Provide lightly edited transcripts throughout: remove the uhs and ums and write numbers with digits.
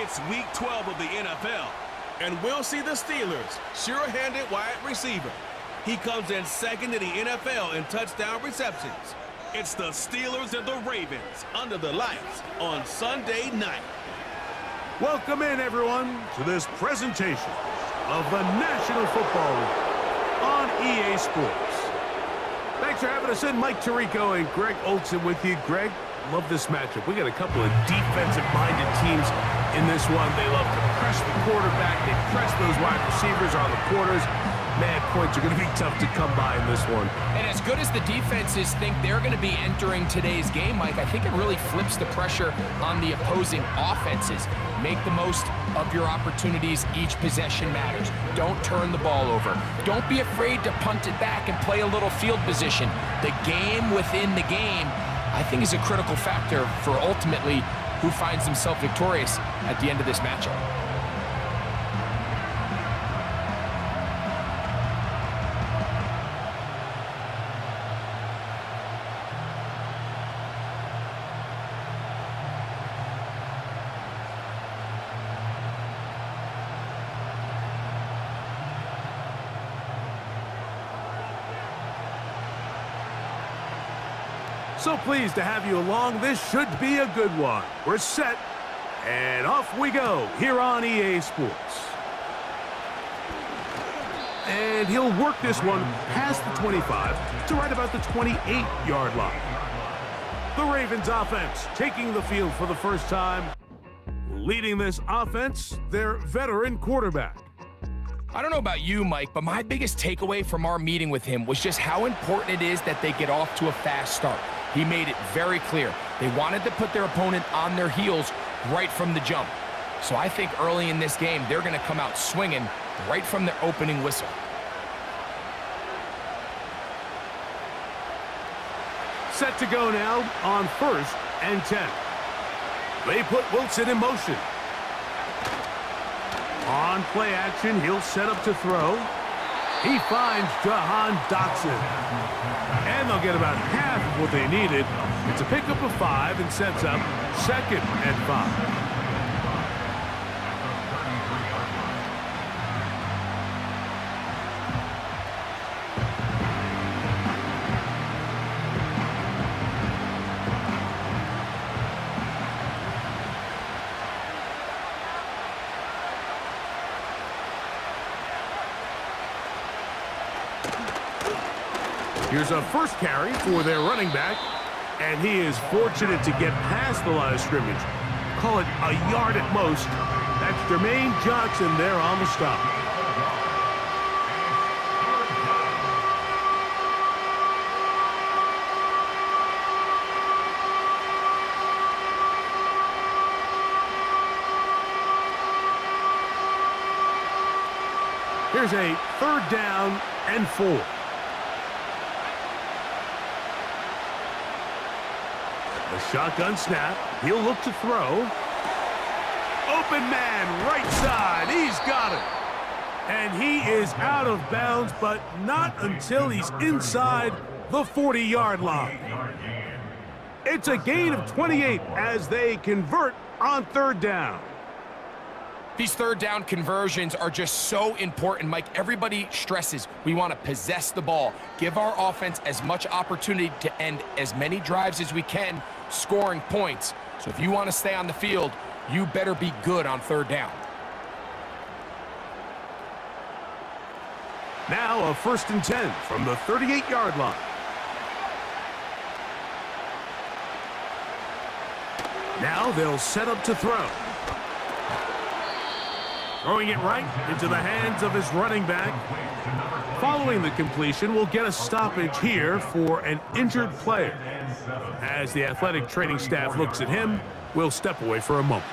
It's Week 12 of the NFL, and we'll see the Steelers' sure-handed wide receiver. He comes in second in the NFL in touchdown receptions. It's the Steelers and the Ravens under the lights on Sunday night. Welcome in, everyone, to this presentation of the National Football League on EA Sports. Thanks for having us in. Mike Tirico and Greg Olson with you. Greg, love this matchup. We got a couple of defensive-minded teams in this one. They love to press the quarterback. They press those wide receivers on the corners. Man, points are going to be tough to come by in this one. And as good as the defenses think they're going to be entering today's game, Mike, I think it really flips the pressure on the opposing offenses. Make the most of your opportunities. Each possession matters. Don't turn the ball over. Don't be afraid to punt it back and play a little field position. The game within the game, I think, is a critical factor for ultimately who finds himself victorious at the end of this matchup. So pleased to have you along. This should be a good one. We're set, and off we go here on EA Sports. And he'll work this one past the 25 to right about the 28-yard line. The Ravens offense taking the field for the first time. Leading this offense, their veteran quarterback. I don't know about you, Mike, but my biggest takeaway from our meeting with him was just how important it is that they get off to a fast start. He made it very clear. They wanted to put their opponent on their heels right from the jump. So I think early in this game, they're going to come out swinging right from their opening whistle. Set to go now on 1st and 10. They put Wilson in motion. On play action, he'll set up to throw. He finds Jahan Dotson. And they'll get about half of what they needed. It's a pickup of 5 and sets up 2nd and 5. Here's a first carry for their running back, and he is fortunate to get past the line of scrimmage. Call it a yard at most. That's Jermaine Johnson there on the stop. Here's a 3rd down and 4. A shotgun snap. He'll look to throw. Open man, right side. He's got it. And he is out of bounds, but not until he's inside the 40-yard line. It's a gain of 28 as they convert on 3rd down. These 3rd down conversions are just so important, Mike. Everybody stresses we want to possess the ball, give our offense as much opportunity to end as many drives as we can, scoring points. So if you want to stay on the field, you better be good on 3rd down. Now a 1st and 10 from the 38-yard line. Now they'll set up to throw. Throwing it right into the hands of his running back. Following the completion, we'll get a stoppage here for an injured player. As the athletic training staff looks at him, we'll step away for a moment.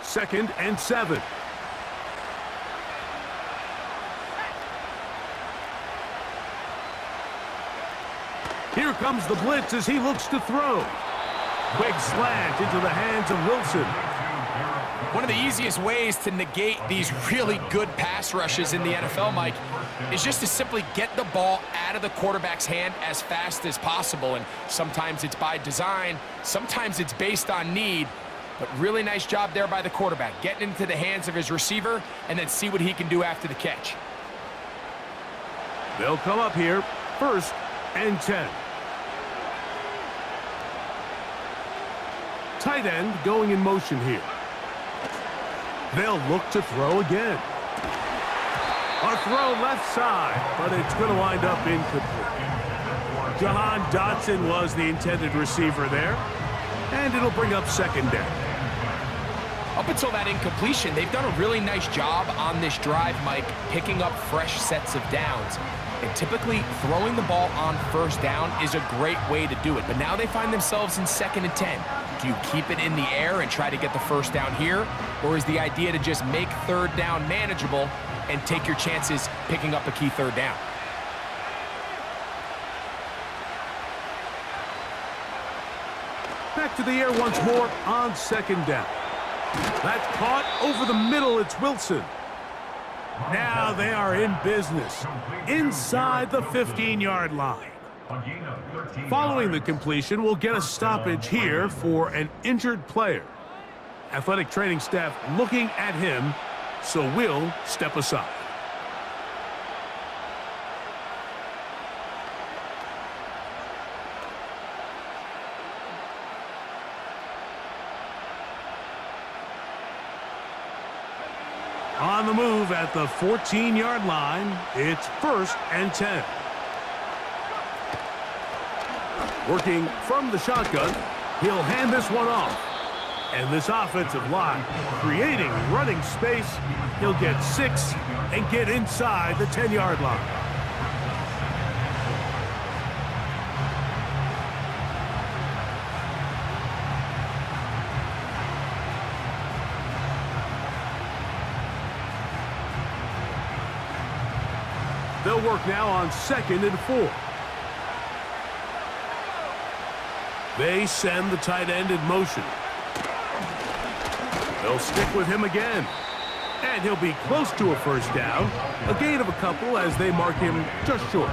Second and 7. Here comes the blitz as he looks to throw. Quick slant into the hands of Wilson. One of the easiest ways to negate these really good pass rushes in the NFL, Mike, is just to simply get the ball out of the quarterback's hand as fast as possible. And sometimes it's by design, sometimes it's based on need. But really nice job there by the quarterback, getting into the hands of his receiver and then see what he can do after the catch. They'll come up here, 1st and 10. Tight end going in motion here. They'll look to throw again. A throw left side, but it's going to wind up incomplete. Jahan Dotson was the intended receiver there, and it'll bring up 2nd down. Up until that incompletion, they've done a really nice job on this drive, Mike, picking up fresh sets of downs. And typically, throwing the ball on 1st down is a great way to do it. But now they find themselves in 2nd and 10. Do you keep it in the air and try to get the 1st down here? Or is the idea to just make 3rd down manageable and take your chances picking up a key 3rd down? Back to the air once more on 2nd down. That's caught over the middle. It's Wilson. Now they are in business inside the 15-yard line. Following the completion, we'll get a stoppage here for an injured player. Athletic training staff looking at him, so we'll step aside. On the move at the 14-yard line, it's 1st and 10. Working from the shotgun, he'll hand this one off. And this offensive line creating running space. He'll get 6 and get inside the 10-yard line. They'll work now on 2nd and 4. They send the tight end in motion. They'll stick with him again. And he'll be close to a 1st down. A gain of a couple as they mark him just short.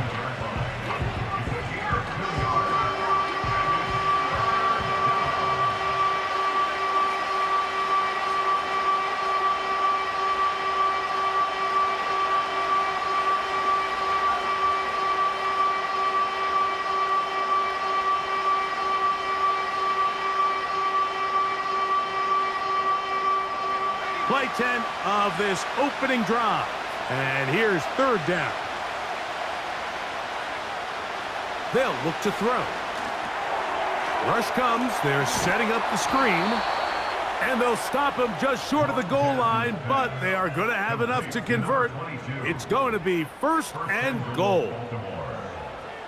Play 10 of this opening drive. And here's 3rd down. They'll look to throw. Rush comes. They're setting up the screen. And they'll stop him just short of the goal line, but they are going to have enough to convert. It's going to be 1st and goal.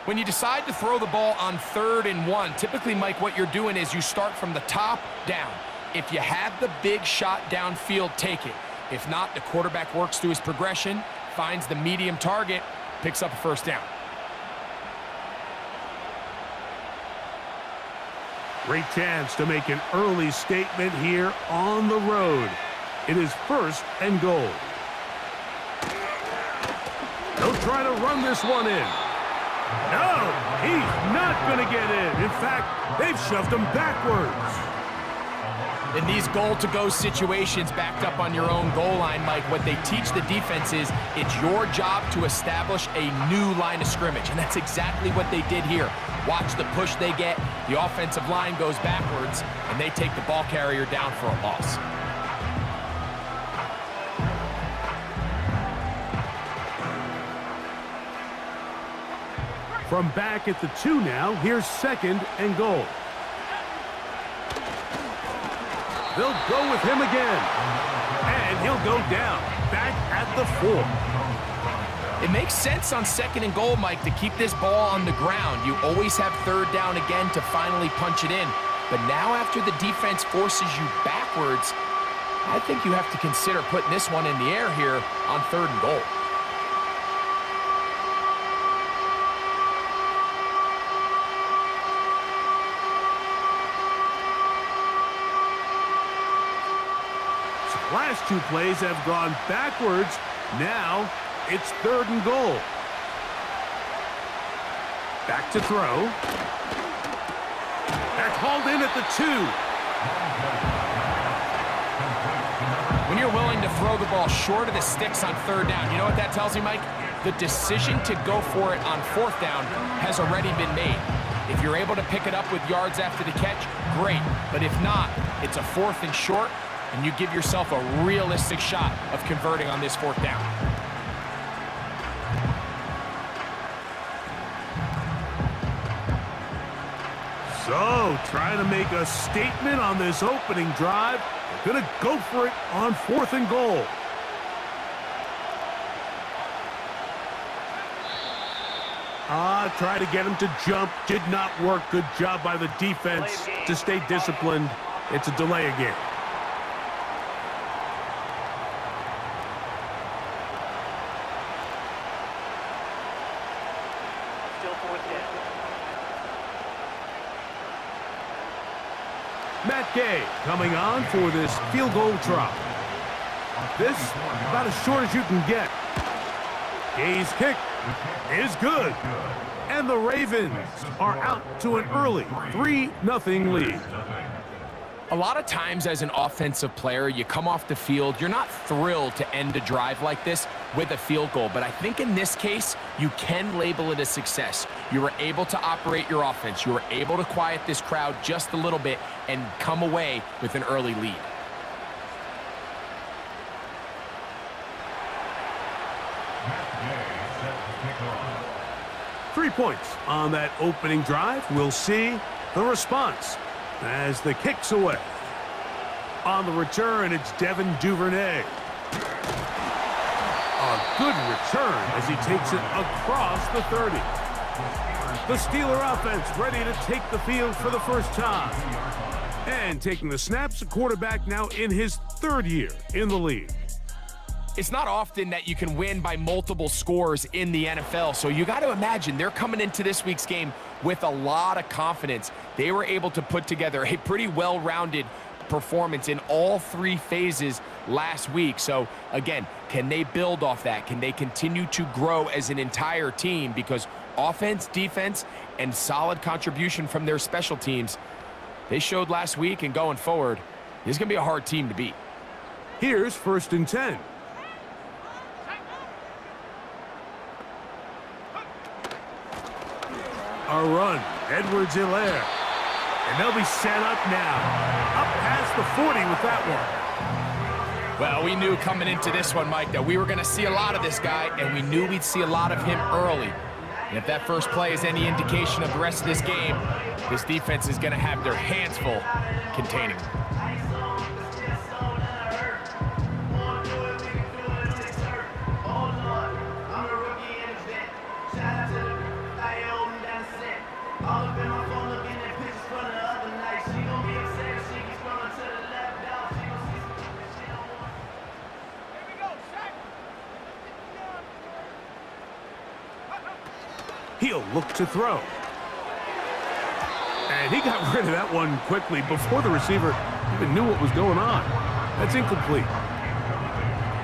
When you decide to throw the ball on 3rd and 1, typically, Mike, what you're doing is you start from the top down. If you have the big shot downfield, take it. If not, the quarterback works through his progression, finds the medium target, picks up a 1st down. Great chance to make an early statement here on the road. It is 1st and goal. They'll try to run this one in. No, he's not going to get in. In fact, they've shoved him backwards. In these goal-to-go situations backed up on your own goal line, Mike, what they teach the defense is it's your job to establish a new line of scrimmage, and that's exactly what they did here. Watch the push they get. The offensive line goes backwards, and they take the ball carrier down for a loss. From back at the 2 now, here's 2nd and goal. They'll go with him again. And he'll go down, back at the 4. It makes sense on 2nd and goal, Mike, to keep this ball on the ground. You always have 3rd down again to finally punch it in. But now after the defense forces you backwards, I think you have to consider putting this one in the air here on 3rd and goal. Last two plays have gone backwards. Now it's 3rd and goal. Back to throw. That's hauled in at the 2. When you're willing to throw the ball short of the sticks on 3rd down, you know what that tells me, Mike? The decision to go for it on 4th down has already been made. If you're able to pick it up with yards after the catch, great. But if not, it's a 4th and short, and you give yourself a realistic shot of converting on this 4th down. So, trying to make a statement on this opening drive. Gonna go for it on 4th and goal. Try to get him to jump. Did not work. Good job by the defense to stay disciplined. It's a delay again. Still 4th down. Matt Gay coming on for this field goal try. This about as short as you can get. Gay's kick is good. And the Ravens are out to an early 3-0 lead. A lot of times as an offensive player, you come off the field, you're not thrilled to end a drive like this with a field goal. But I think in this case, you can label it a success. You were able to operate your offense. You were able to quiet this crowd just a little bit and come away with an early lead. Three points on that opening drive. We'll see the response as the kick's away. On the return, it's Devin Duvernay. A good return as he takes it across the 30. The Steeler offense ready to take the field for the first time. And taking the snaps, the quarterback now in his 3rd year in the league. It's not often that you can win by multiple scores in the NFL, so you got to imagine they're coming into this week's game with a lot of confidence. They were able to put together a pretty well-rounded performance in all 3 phases last week. So, again, can they build off that? Can they continue to grow as an entire team? Because offense, defense, and solid contribution from their special teams, they showed last week, and going forward, this is going to be a hard team to beat. Here's 1st and 10. A run, Edwards-Helaire. And they'll be set up now. Up past the 40 with that one. Well, we knew coming into this one, Mike, that we were going to see a lot of this guy, and we knew we'd see a lot of him early. And if that first play is any indication of the rest of this game, this defense is going to have their hands full containing him. He'll look to throw. And he got rid of that one quickly before the receiver even knew what was going on. That's incomplete.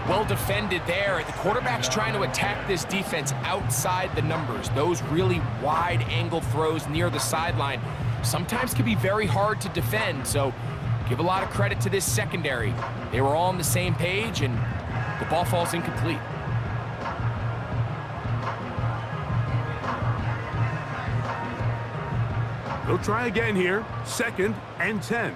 Well defended there. The quarterback's trying to attack this defense outside the numbers. Those really wide angle throws near the sideline sometimes can be very hard to defend. So give a lot of credit to this secondary. They were all on the same page, and the ball falls incomplete. They'll try again here. 2nd and 10.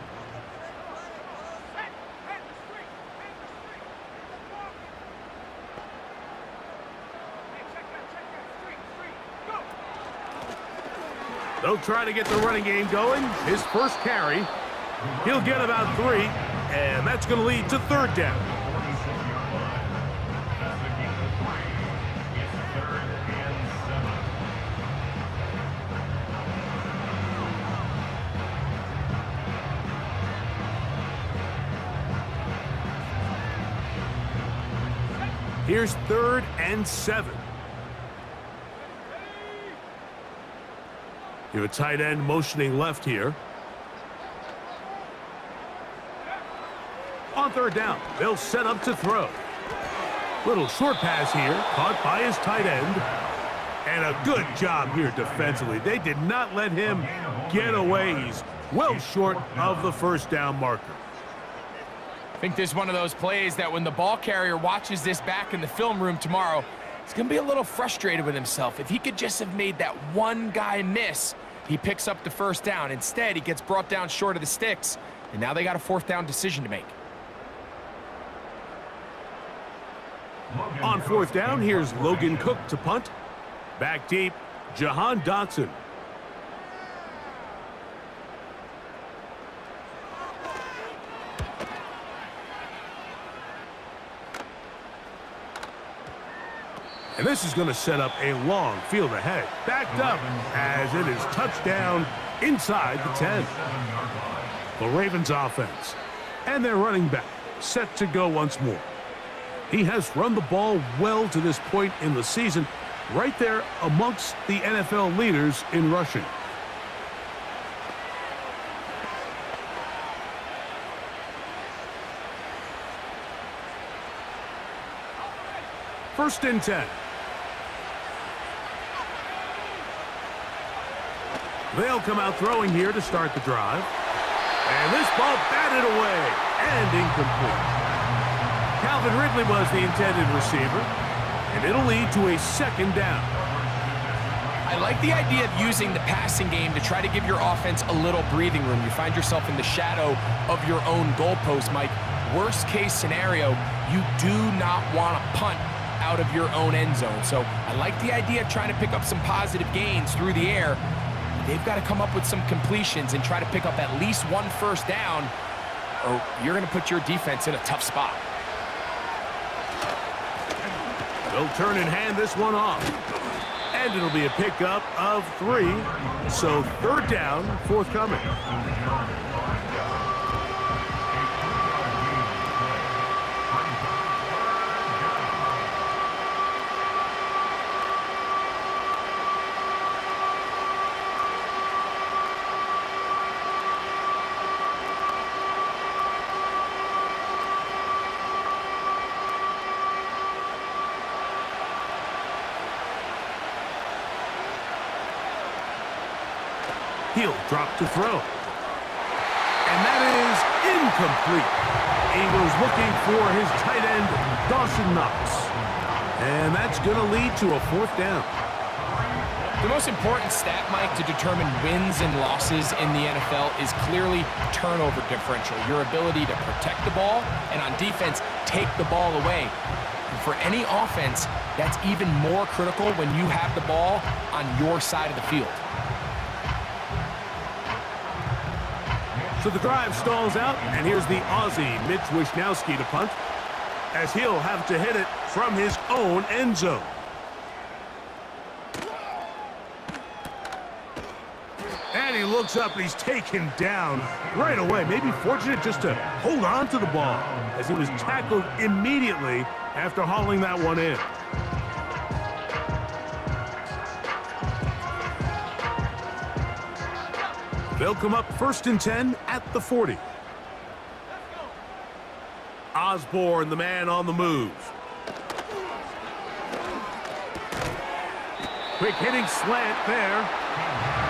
They'll try to get the running game going. His first carry. He'll get about 3, and that's going to lead to 3rd down. Here's 3rd and 7. You have a tight end motioning left here. On On third down, they'll set up to throw. Little short pass here, caught by his tight end. And a good job here defensively. They did not let him get away. He's well short of the first down marker. I think this is one of those plays that when the ball carrier watches this back in the film room tomorrow, he's going to be a little frustrated with himself. If he could just have made that one guy miss, he picks up the first down. Instead, he gets brought down short of the sticks, and now they got a fourth down decision to make. On fourth down, here's Logan Cook to punt. Back deep, Jahan Dotson. And this is going to set up a long field ahead. Backed up as it is touchdown inside the 10. The Ravens offense and their running back set to go once more. He has run the ball well to this point in the season, right there amongst the NFL leaders in rushing. First and 10. They'll come out throwing here to start the drive. And this ball batted away and incomplete. Calvin Ridley was the intended receiver, and it'll lead to a second down. I like the idea of using the passing game to try to give your offense a little breathing room. You find yourself in the shadow of your own goalpost, Mike. Worst case scenario, you do not want to punt out of your own end zone. So I like the idea of trying to pick up some positive gains through the air. They've got to come up with some completions and try to pick up at least one first down, or you're going to put your defense in a tough spot. They'll turn and hand this one off. And it'll be a pickup of 3. So third down forthcoming. He'll drop to throw. And that is incomplete. Eagles looking for his tight end, Dawson Knox. And that's going to lead to a fourth down. The most important stat, Mike, to determine wins and losses in the NFL is clearly turnover differential, your ability to protect the ball, and on defense, take the ball away. And for any offense, that's even more critical when you have the ball on your side of the field. So the drive stalls out, and here's the Aussie, Mitch Wishnowsky, to punt, as he'll have to hit it from his own end zone. And he looks up, and he's taken down right away. Maybe fortunate just to hold on to the ball, as he was tackled immediately after hauling that one in. They'll come up first and 10 at the 40. Osborne, the man on the move. Quick hitting slant there.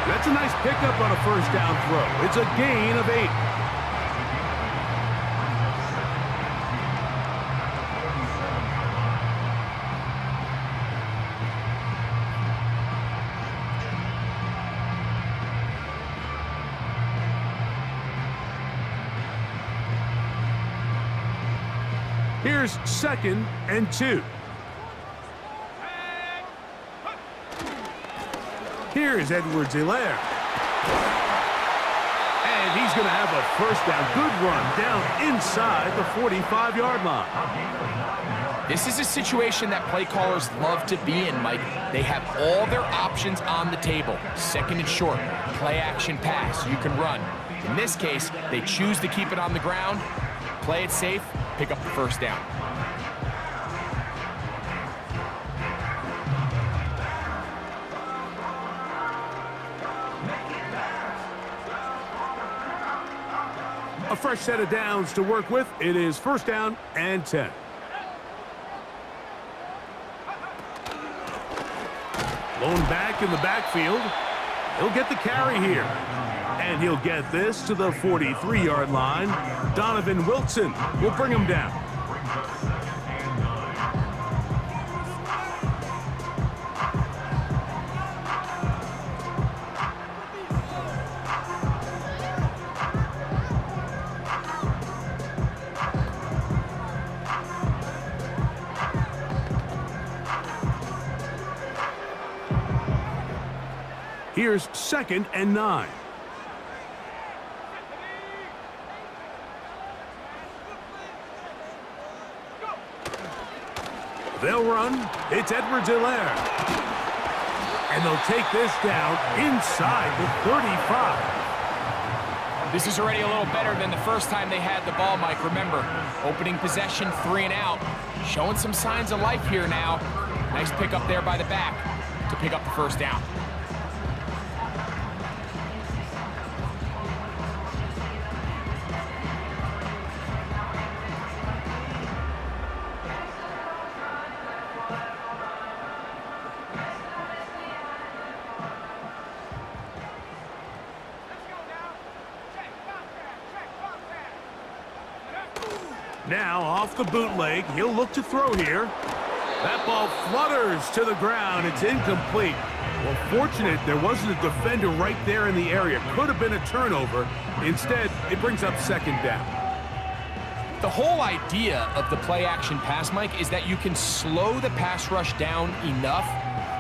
That's a nice pickup on a first down throw. It's a gain of 8. Here's second and 2. Here's Edwards-Helaire. And he's going to have a first down. Good run down inside the 45-yard line. This is a situation that play callers love to be in, Mike. They have all their options on the table. Second and short, play action pass, you can run. In this case, they choose to keep it on the ground, play it safe, pick up the first down. A fresh set of downs to work with. It is first down and 10. Lone back in the backfield. He'll get the carry here. And he'll get this to the 43-yard line. Donovan Wilson will bring him down. Here's second and 9. They'll run. It's Edwards-Helaire. And they'll take this down inside the 35. This is already a little better than the first time they had the ball, Mike. Remember, opening possession, 3 and out. Showing some signs of life here now. Nice pick up there by the back to pick up the first down. Now off the bootleg, he'll look to throw here. That ball flutters to the ground. It's incomplete. Well, fortunate there wasn't a defender right there in the area. Could have been a turnover. Instead, it brings up second down. The whole idea of the play-action pass, Mike, is that you can slow the pass rush down enough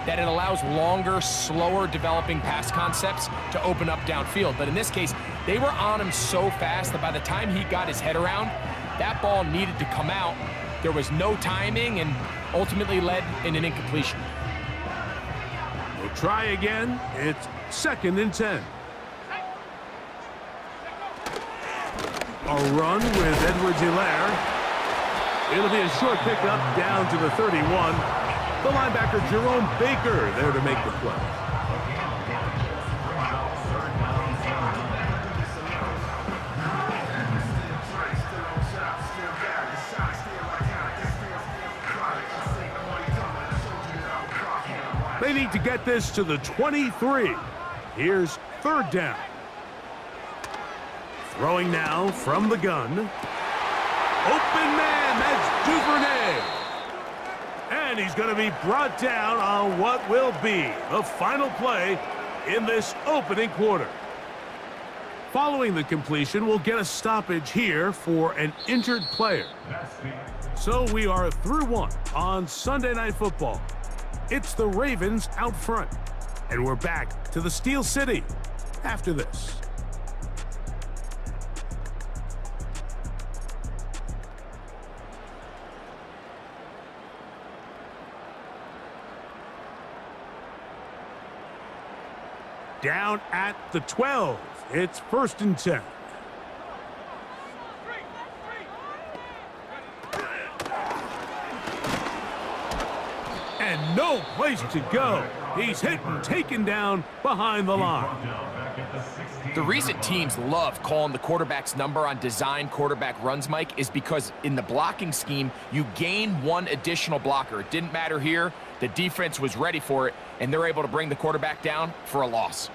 that it allows longer, slower developing pass concepts to open up downfield. But in this case, they were on him so fast that by the time he got his head around, that ball needed to come out. There was no timing and ultimately led in an incompletion. We'll try again. It's second and 10. A run with Edwards-Helaire. It'll be a short pickup down to the 31. The linebacker Jerome Baker there to make the play. They need to get this to the 23. Here's third down. Throwing now from the gun. Open man, that's Duvernay. And he's going to be brought down on what will be the final play in this opening quarter. Following the completion, we'll get a stoppage here for an injured player. So we are through one on Sunday Night Football. It's the Ravens out front. And we're back to the Steel City after this. Down at the 12. It's first and 10. And no place to go. He's hit and taken down behind the line. The reason teams love calling the quarterback's number on design quarterback runs, Mike, is because in the blocking scheme, you gain one additional blocker. It didn't matter here. The defense was ready for it, and they're able to bring the quarterback down for a loss.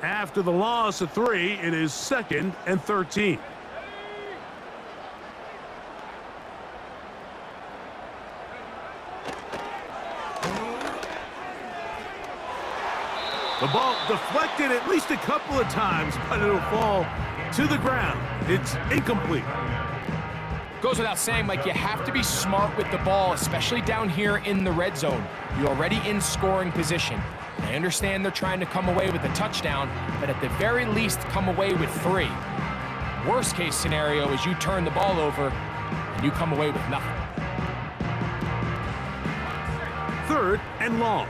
After the loss of 3, it is second and 13. The ball deflected at least a couple of times, but it'll fall to the ground. It's incomplete. Goes without saying, Mike, you have to be smart with the ball, especially down here in the red zone. You're already in scoring position. I understand they're trying to come away with a touchdown, but at the very least, come away with 3. Worst case scenario is you turn the ball over and you come away with nothing. Third and long.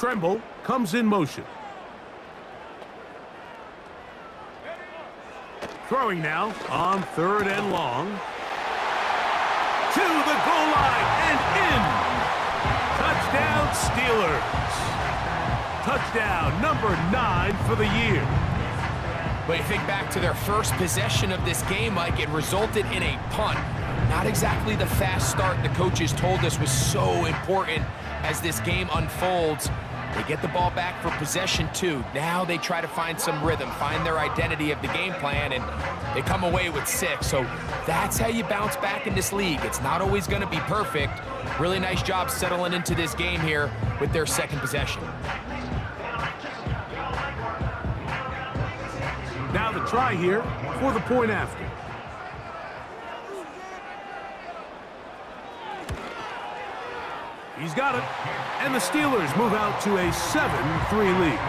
Tremble comes in motion. Throwing now on 3rd and long. To the goal line and in. Touchdown, Steelers. Touchdown number 9 for the year. But you think back to their first possession of this game, Mike, it resulted in a punt. Not exactly the fast start the coaches told us was so important as this game unfolds. They get the ball back for possession 2. Now they try to find some rhythm, find their identity of the game plan, and they come away with 6. So that's how you bounce back in this league. It's not always going to be perfect. Really nice job settling into this game here with their second possession. Now the try here for the point after. He's got it. And the Steelers move out to a 7-3 lead.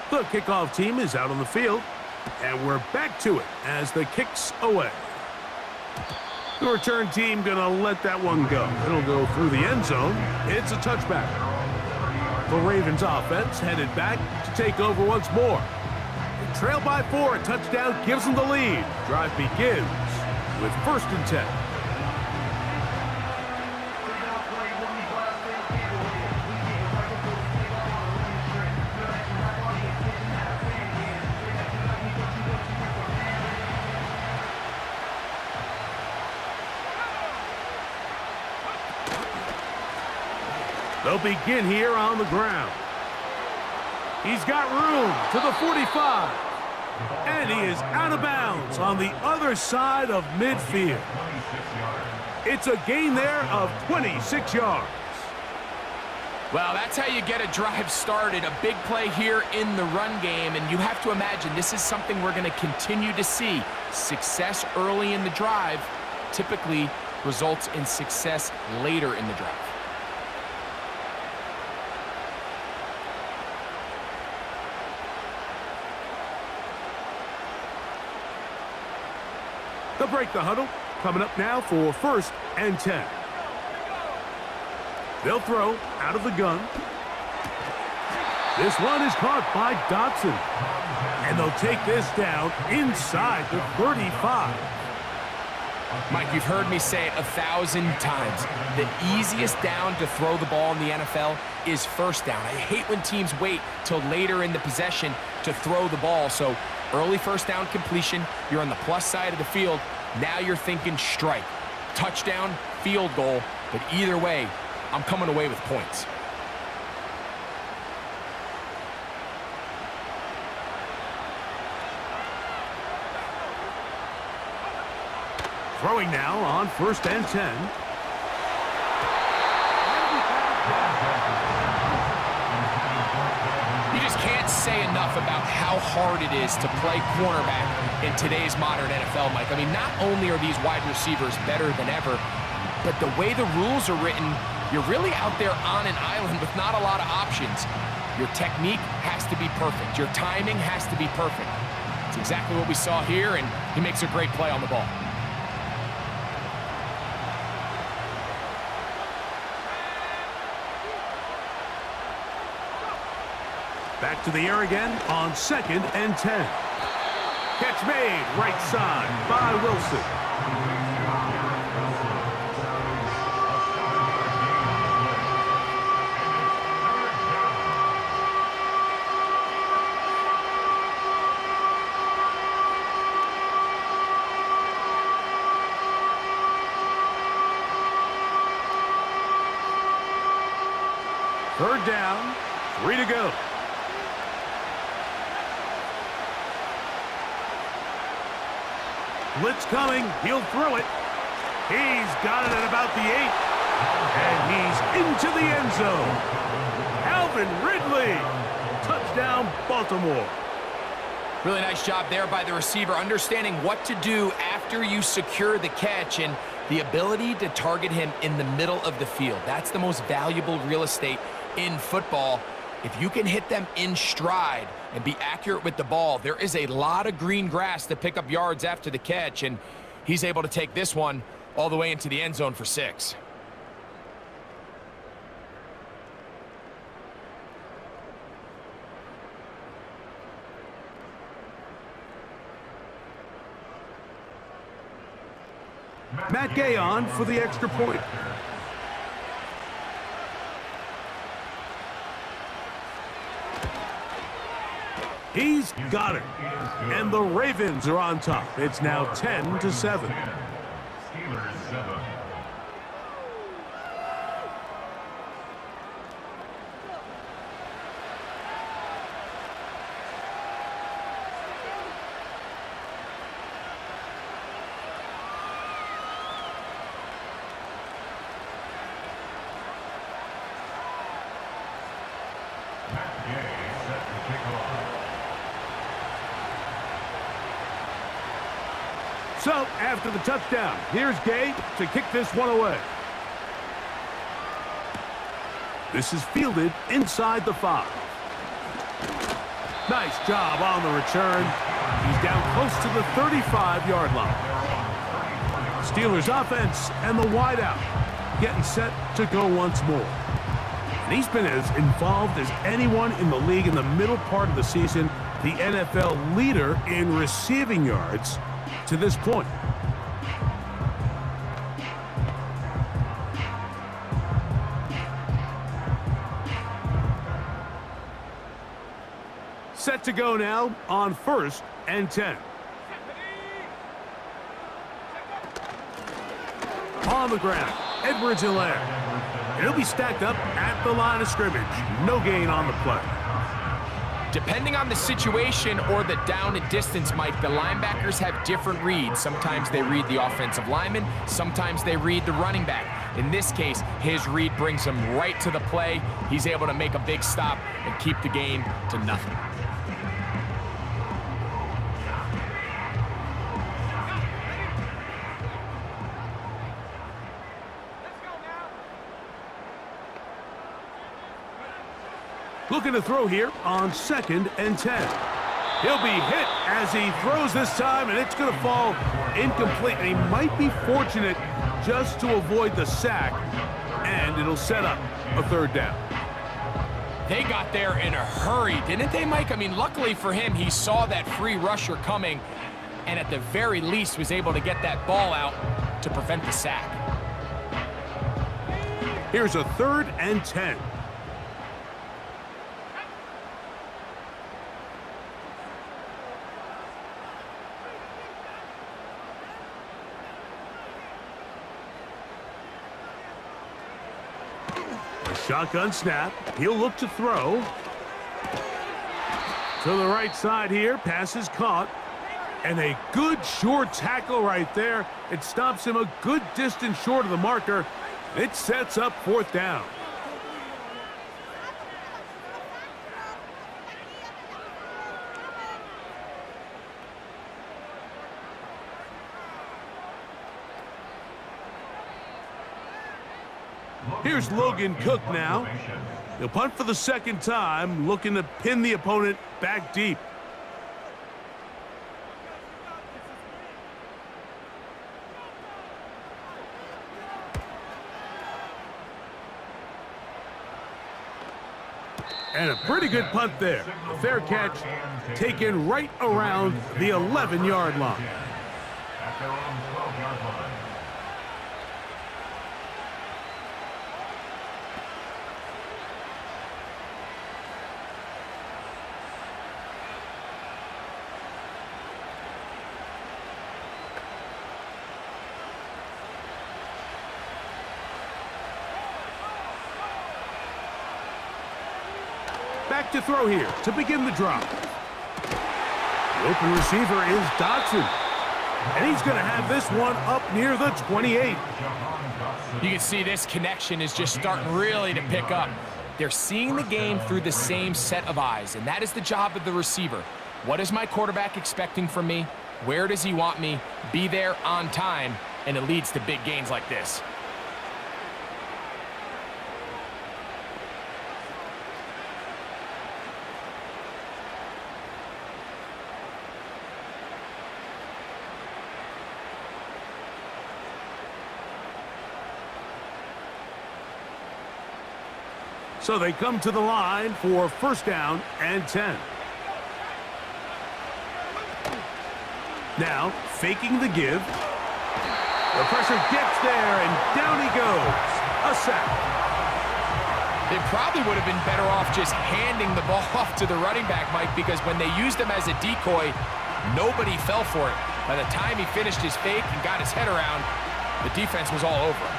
The kickoff team is out on the field, and we're back to it as the kick's away. The return team gonna let that one go. It'll go through the end zone. It's a touchback. The Ravens offense headed back to take over once more. They trail by 4. A touchdown gives them the lead. Drive begins with 1st and 10. They'll begin here on the ground. He's got room to the 45. And he is out of bounds on the other side of midfield. It's a gain there of 26 yards. Well, that's how you get a drive started. A big play here in the run game, and you have to imagine this is something we're going to continue to see. Success early in the drive typically results in success later in the drive. They'll break the huddle. Coming up now for 1st and 10. They'll throw out of the gun. This one is caught by Dotson. And they'll take this down inside the 35. Mike, you've heard me say it 1,000 times. The easiest down to throw the ball in the NFL is 1st down. I hate when teams wait till later in the possession to throw the ball. So early 1st down completion, you're on the plus side of the field. Now you're thinking strike, touchdown, field goal. But either way, I'm coming away with points. Throwing now on 1st and 10. You just can't say enough about how hard it is to play cornerback in today's modern NFL, Mike. I mean, not only are these wide receivers better than ever, but the way the rules are written, you're really out there on an island with not a lot of options. Your technique has to be perfect. Your timing has to be perfect. It's exactly what we saw here, and he makes a great play on the ball. Back to the air again on 2nd and 10. Catch made right side by Wilson. Third down, 3 to go. Blitz coming. He'll throw it. He's got it at about the 8. And he's into the end zone. Calvin Ridley. Touchdown, Baltimore. Really nice job there by the receiver, understanding what to do after you secure the catch and the ability to target him in the middle of the field. That's the most valuable real estate in football. If you can hit them in stride and be accurate with the ball, there is a lot of green grass to pick up yards after the catch, and he's able to take this one all the way into the end zone for 6. Matt Gay on for the extra point. He's got it. And the Ravens are on top. It's now 10-7. So, after the touchdown, here's Gay to kick this one away. This is fielded inside the 5. Nice job on the return. He's down close to the 35-yard line. Steelers offense and the wideout getting set to go once more. And he's been as involved as anyone in the league in the middle part of the season, the NFL leader in receiving yards to this point. Set to go now on 1st and 10. On the ground, Edwards-Helaire. He'll be stacked up at the line of scrimmage. No gain on the play. Depending on the situation or the down and distance, Mike, the linebackers have different reads. Sometimes they read the offensive lineman, sometimes they read the running back. In this case, his read brings him right to the play. He's able to make a big stop and keep the game to nothing. Looking to throw here on 2nd and 10. He'll be hit as he throws this time, and it's going to fall incomplete. And he might be fortunate just to avoid the sack, and it'll set up a 3rd down. They got there in a hurry, didn't they, Mike? I mean, luckily for him, he saw that free rusher coming, and at the very least was able to get that ball out to prevent the sack. Here's a 3rd and 10. Shotgun snap. He'll look to throw. To the right side here. Pass is caught. And a good short tackle right there. It stops him a good distance short of the marker. It sets up 4th down. Here's Logan Cook now. He'll punt for the 2nd time, looking to pin the opponent back deep. And a pretty good punt there. A fair catch taken right around the 11-yard line. Back to throw here to begin the drive. The open receiver is Dotson. And he's going to have this one up near the 28. You can see this connection is just starting really to pick up. They're seeing the game through the same set of eyes, and that is the job of the receiver. What is my quarterback expecting from me? Where does he want me? Be there on time, and it leads to big gains like this. So they come to the line for first down and 10. Now, faking the give. The pressure gets there, and down he goes. A sack. They probably would have been better off just handing the ball off to the running back, Mike, because when they used him as a decoy, nobody fell for it. By the time he finished his fake and got his head around, the defense was all over him.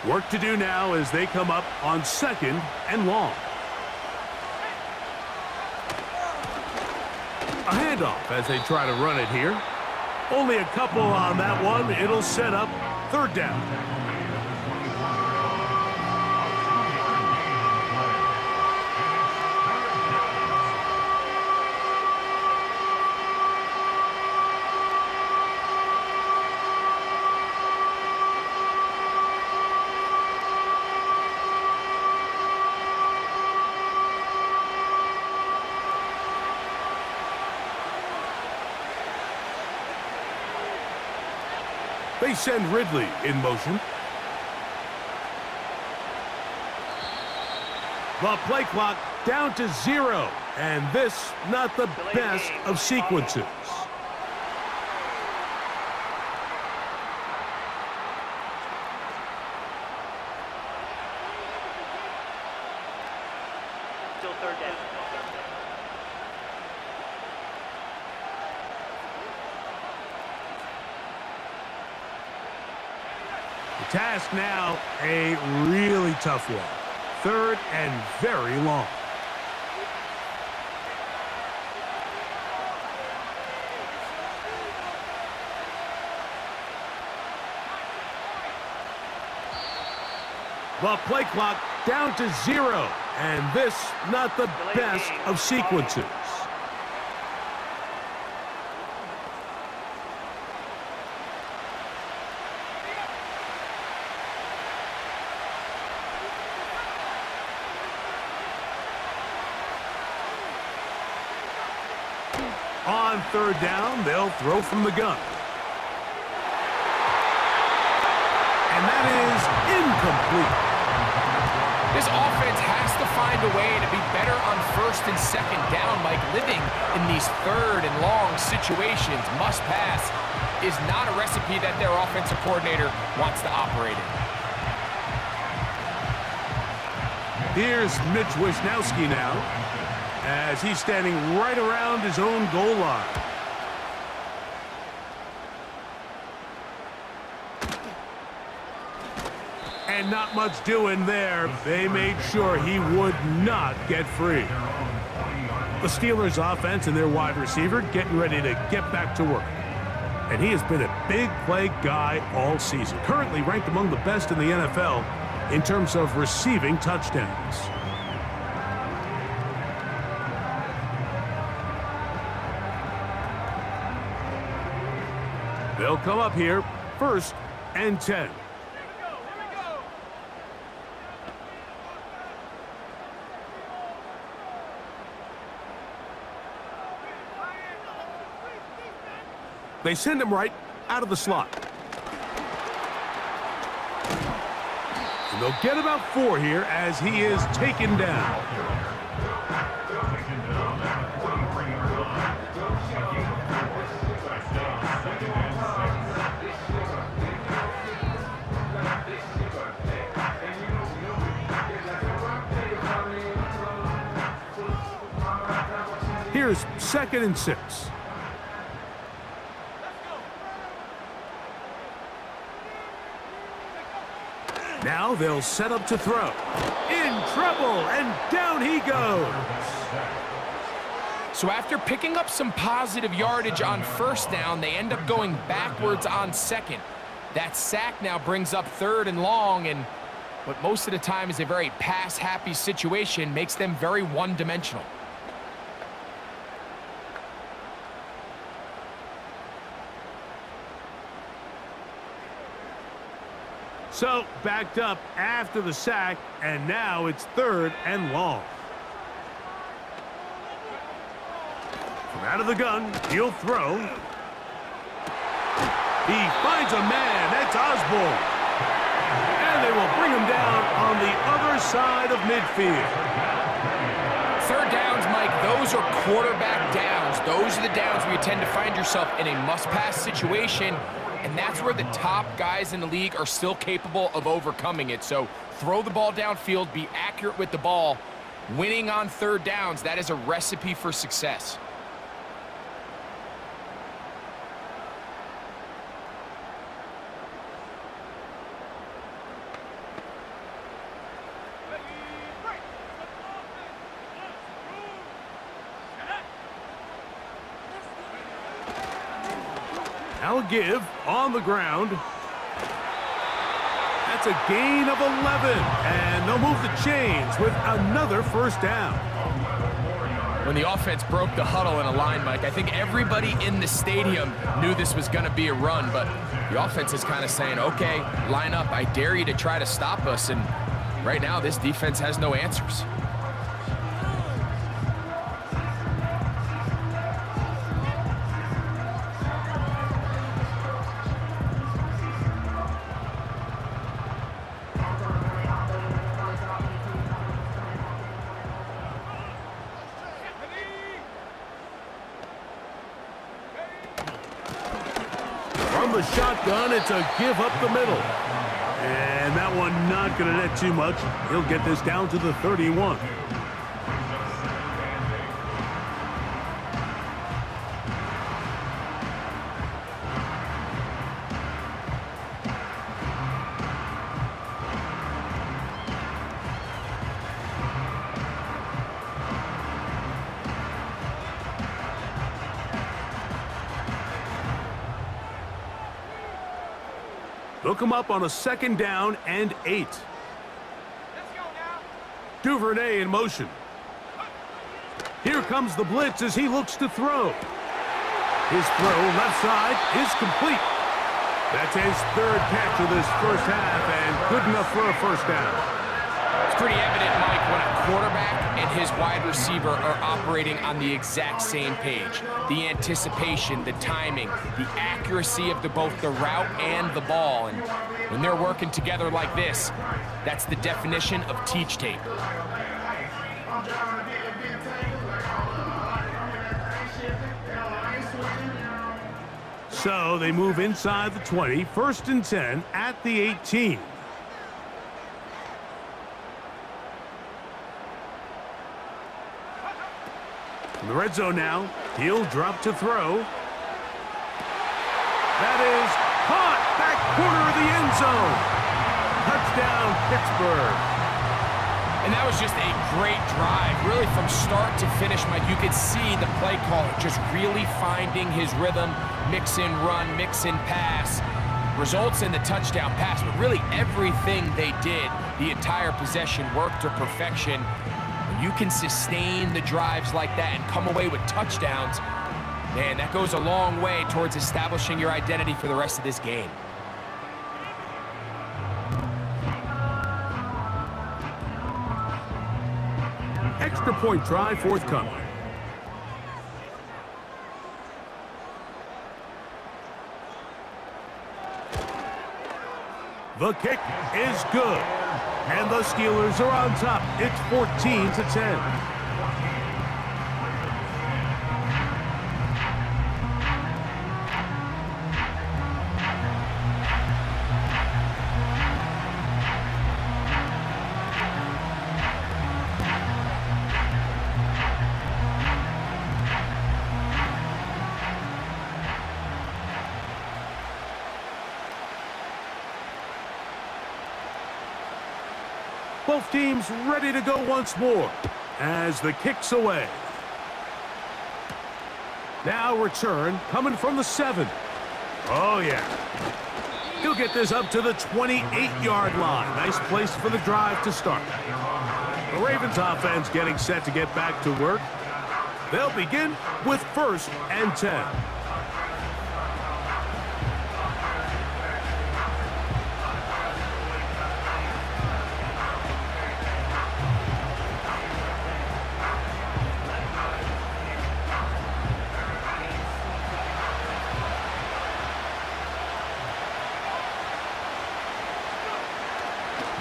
Work to do now as they come up on second and long. A handoff as they try to run it here. Only a couple on that one. It'll set up third down. They send Ridley in motion. The play clock down to 0, and this not the best of sequences. Still third down. Task now, a really tough one. Third and very long. The play clock down to 0, and this not the best of sequences. On third down, they'll throw from the gun. And that is incomplete. This offense has to find a way to be better on first and second down, Mike. Living in these third and long situations, must pass, is not a recipe that their offensive coordinator wants to operate in. Here's Mitch Wisnowski now, as he's standing right around his own goal line. And not much doing there. They made sure he would not get free. The Steelers offense and their wide receiver getting ready to get back to work. And he has been a big play guy all season. Currently ranked among the best in the NFL in terms of receiving touchdowns. They'll come up here, first and 10. They send him right out of the slot. And they'll get about 4 here as he is taken down. Here's second and 6. Now they'll set up to throw. In trouble, and down he goes. So after picking up some positive yardage on first down, they end up going backwards on second. That sack now brings up 3rd and long, and what most of the time is a very pass-happy situation makes them very one-dimensional. So, backed up after the sack, and now it's 3rd and long. From out of the gun, he'll throw. He finds a man. That's Osborne. And they will bring him down on the other side of midfield. 3rd downs, Mike, those are quarterback downs. Those are the downs where you tend to find yourself in a must-pass situation, and that's where the top guys in the league are still capable of overcoming it. So throw the ball downfield, be accurate with the ball. Winning on 3rd downs, that is a recipe for success. Now a give on the ground. That's a gain of 11, and they'll move the chains with another 1st down. When the offense broke the huddle in a line, Mike, I think everybody in the stadium knew this was going to be a run, but the offense is kind of saying, okay, line up, I dare you to try to stop us, and right now this defense has no answers. From the shotgun, it's a give up the middle. And that one not going to net too much. He'll get this down to the 31. Look him up on a 2nd down and 8. Let's go now. Duvernay in motion. Here comes the blitz as he looks to throw. His throw left side is complete. That's his 3rd catch of this 1st half and good enough for a 1st down. It's pretty evident, Mike, when a quarterback and his wide receiver are operating on the exact same page. The anticipation, the timing, the accuracy of both the route and the ball. And when they're working together like this, that's the definition of teach tape. So they move inside the 20, 1st and 10 at the 18. In the red zone now, he'll drop to throw. That is caught, back corner of the end zone. Touchdown, Pittsburgh. And that was just a great drive, really from start to finish, Mike. You could see the play caller just really finding his rhythm, mix in run, mix in pass. Results in the touchdown pass, but really everything they did, the entire possession worked to perfection. You can sustain the drives like that and come away with touchdowns. Man, that goes a long way towards establishing your identity for the rest of this game. Extra point try forthcoming. The kick is good. And the Steelers are on top. It's 14-10. Both teams ready to go once more as the kick's away. Now return coming from the 7. Oh, yeah. He'll get this up to the 28-yard line. Nice place for the drive to start. The Ravens offense getting set to get back to work. They'll begin with 1st and 10.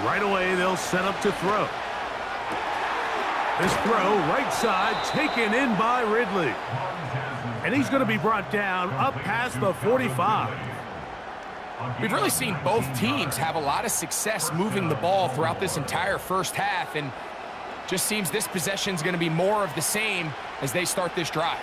Right away, they'll set up to throw. This throw, right side, taken in by Ridley. And he's going to be brought down up past the 45. We've really seen both teams have a lot of success moving the ball throughout this entire first half, and just seems this possession is going to be more of the same as they start this drive.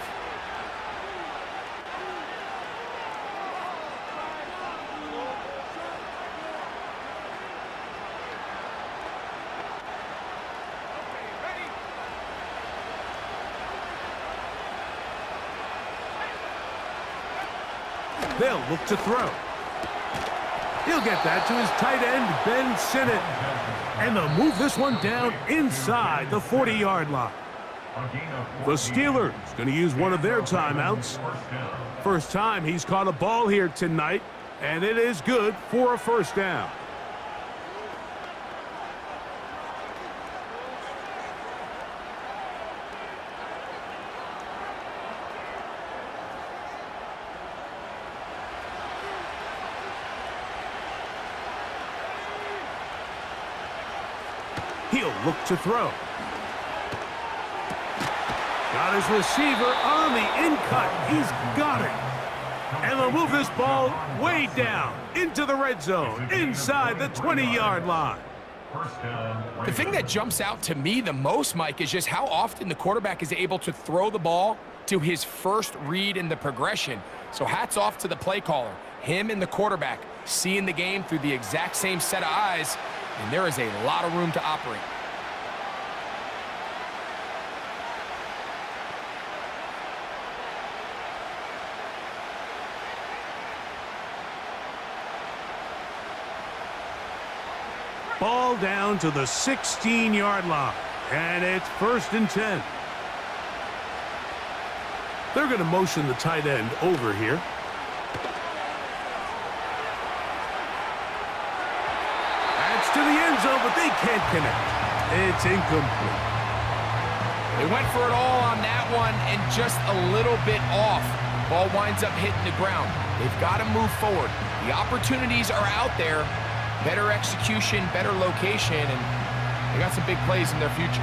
They'll look to throw. He'll get that to his tight end, Ben Sinnott. And they'll move this one down inside the 40-yard line. The Steelers going to use one of their timeouts. First time he's caught a ball here tonight, and it is good for a first down. He'll look to throw. Got his receiver on the in-cut. He's got it. And they'll move this ball way down into the red zone, inside the 20-yard line. The thing that jumps out to me the most, Mike, is just how often the quarterback is able to throw the ball to his first read in the progression. So hats off to the play caller. Him and the quarterback seeing the game through the exact same set of eyes, and there is a lot of room to operate. Ball down to the 16-yard line, and it's 1st and 10. They're going to motion the tight end over here. That's to the end zone, but they can't connect. It's incomplete. They went for it all on that one and just a little bit off. Ball winds up hitting the ground. They've got to move forward. The opportunities are out there. Better execution, better location, and they got some big plays in their future.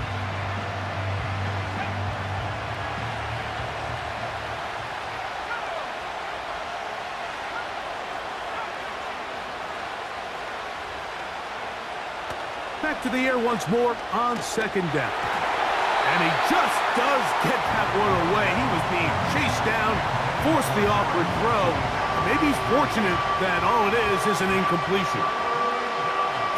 Back to the air once more on 2nd down. And he just does get that one away. He was being chased down, forced the awkward throw. Maybe he's fortunate that all it is an incompletion.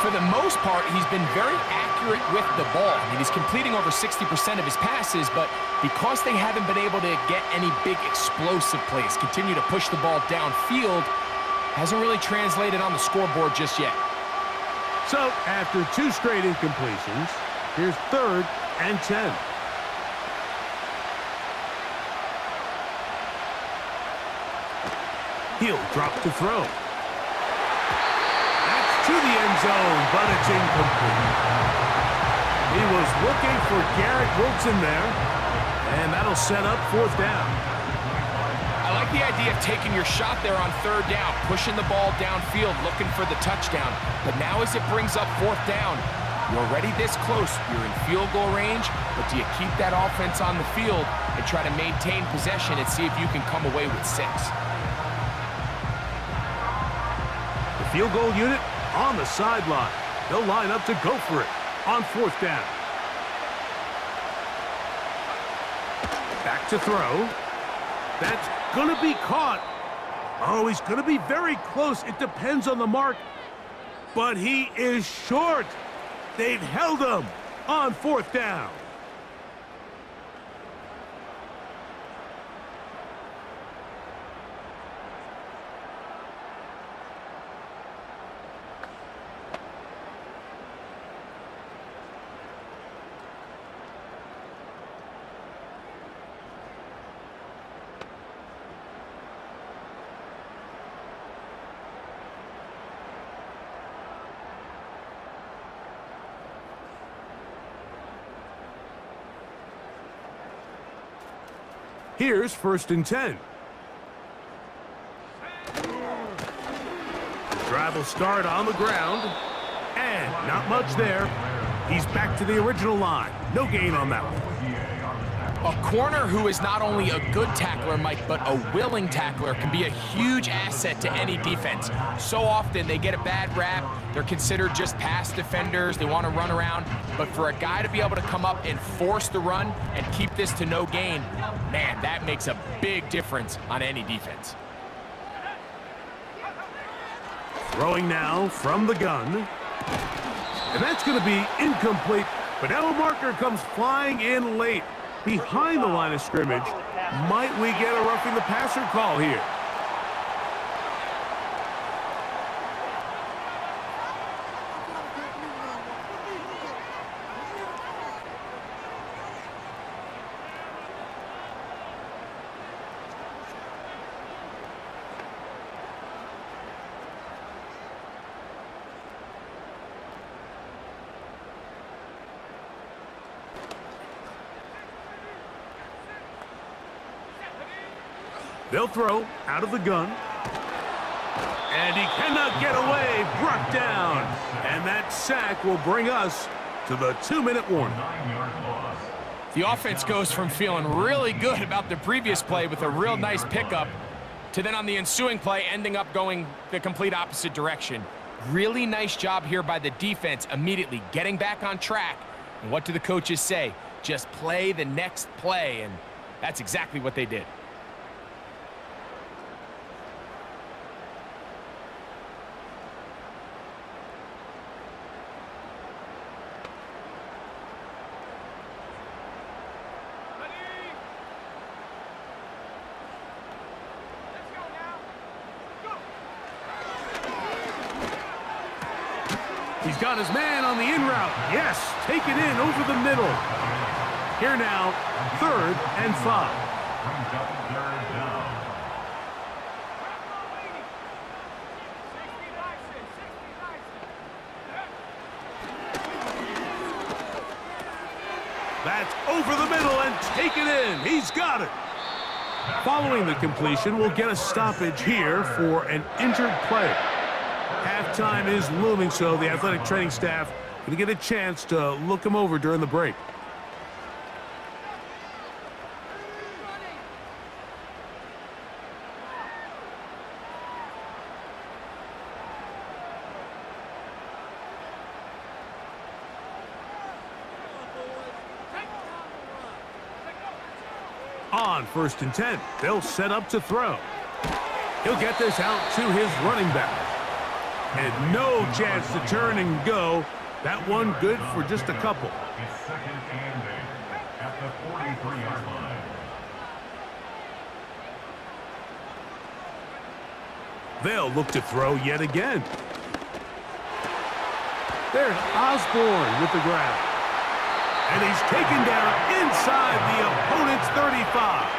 For the most part, he's been very accurate with the ball. I mean, he's completing over 60% of his passes, but because they haven't been able to get any big explosive plays, continue to push the ball downfield, hasn't really translated on the scoreboard just yet. So, after 2 straight incompletions, here's 3rd and 10. He'll drop to throw. To the end zone, but it's incomplete. He was looking for Garrett Wilson there, and that'll set up 4th down. I like the idea of taking your shot there on 3rd down, pushing the ball downfield, looking for the touchdown. But now as it brings up 4th down, you're already this close. You're in field goal range, but do you keep that offense on the field and try to maintain possession and see if you can come away with 6? The field goal unit on the sideline. They'll line up to go for it on 4th down. Back to throw. That's going to be caught. Oh, he's going to be very close. It depends on the mark. But he is short. They've held them on 4th down. Here's 1st and 10. Drive will start on the ground. And not much there. He's back to the original line. No gain on that one. A corner who is not only a good tackler, Mike, but a willing tackler can be a huge asset to any defense. So often they get a bad rap. They're considered just pass defenders. They want to run around. But for a guy to be able to come up and force the run and keep this to no gain, man, that makes a big difference on any defense. Throwing now from the gun. And that's going to be incomplete. But now a marker comes flying in late. Behind the line of scrimmage. Might we get a roughing the passer call here? They'll throw out of the gun. And he cannot get away. Brought down. And that sack will bring us to the 2-minute warning. The offense goes from feeling really good about the previous play with a real nice pickup to then on the ensuing play ending up going the complete opposite direction. Really nice job here by the defense immediately getting back on track. And what do the coaches say? Just play the next play. And that's exactly what they did. He's got his man on the in route. Yes, take it in over the middle. Here now, 3rd and 5. That's over the middle and take it in. He's got it. Following the completion, we'll get a stoppage here for an injured player. Halftime is looming, so the athletic training staff going to get a chance to look him over during the break. On 1st and 10, they'll set up to throw. He'll get this out to his running back. And no chance to turn and go. That one good for just a couple. It's 2nd and 8 at the 43-yard line. They'll look to throw yet again. There's Osborne with the grab. And he's taken down inside the opponent's 35.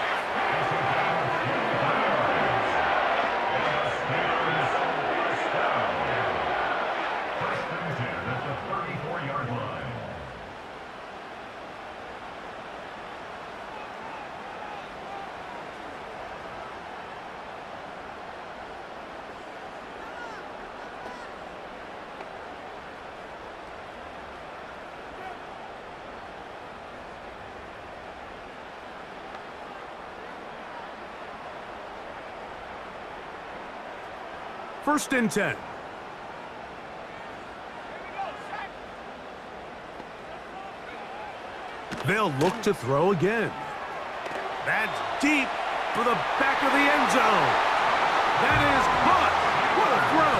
First and 10. They'll look to throw again. That's deep for the back of the end zone. That is caught. What a throw.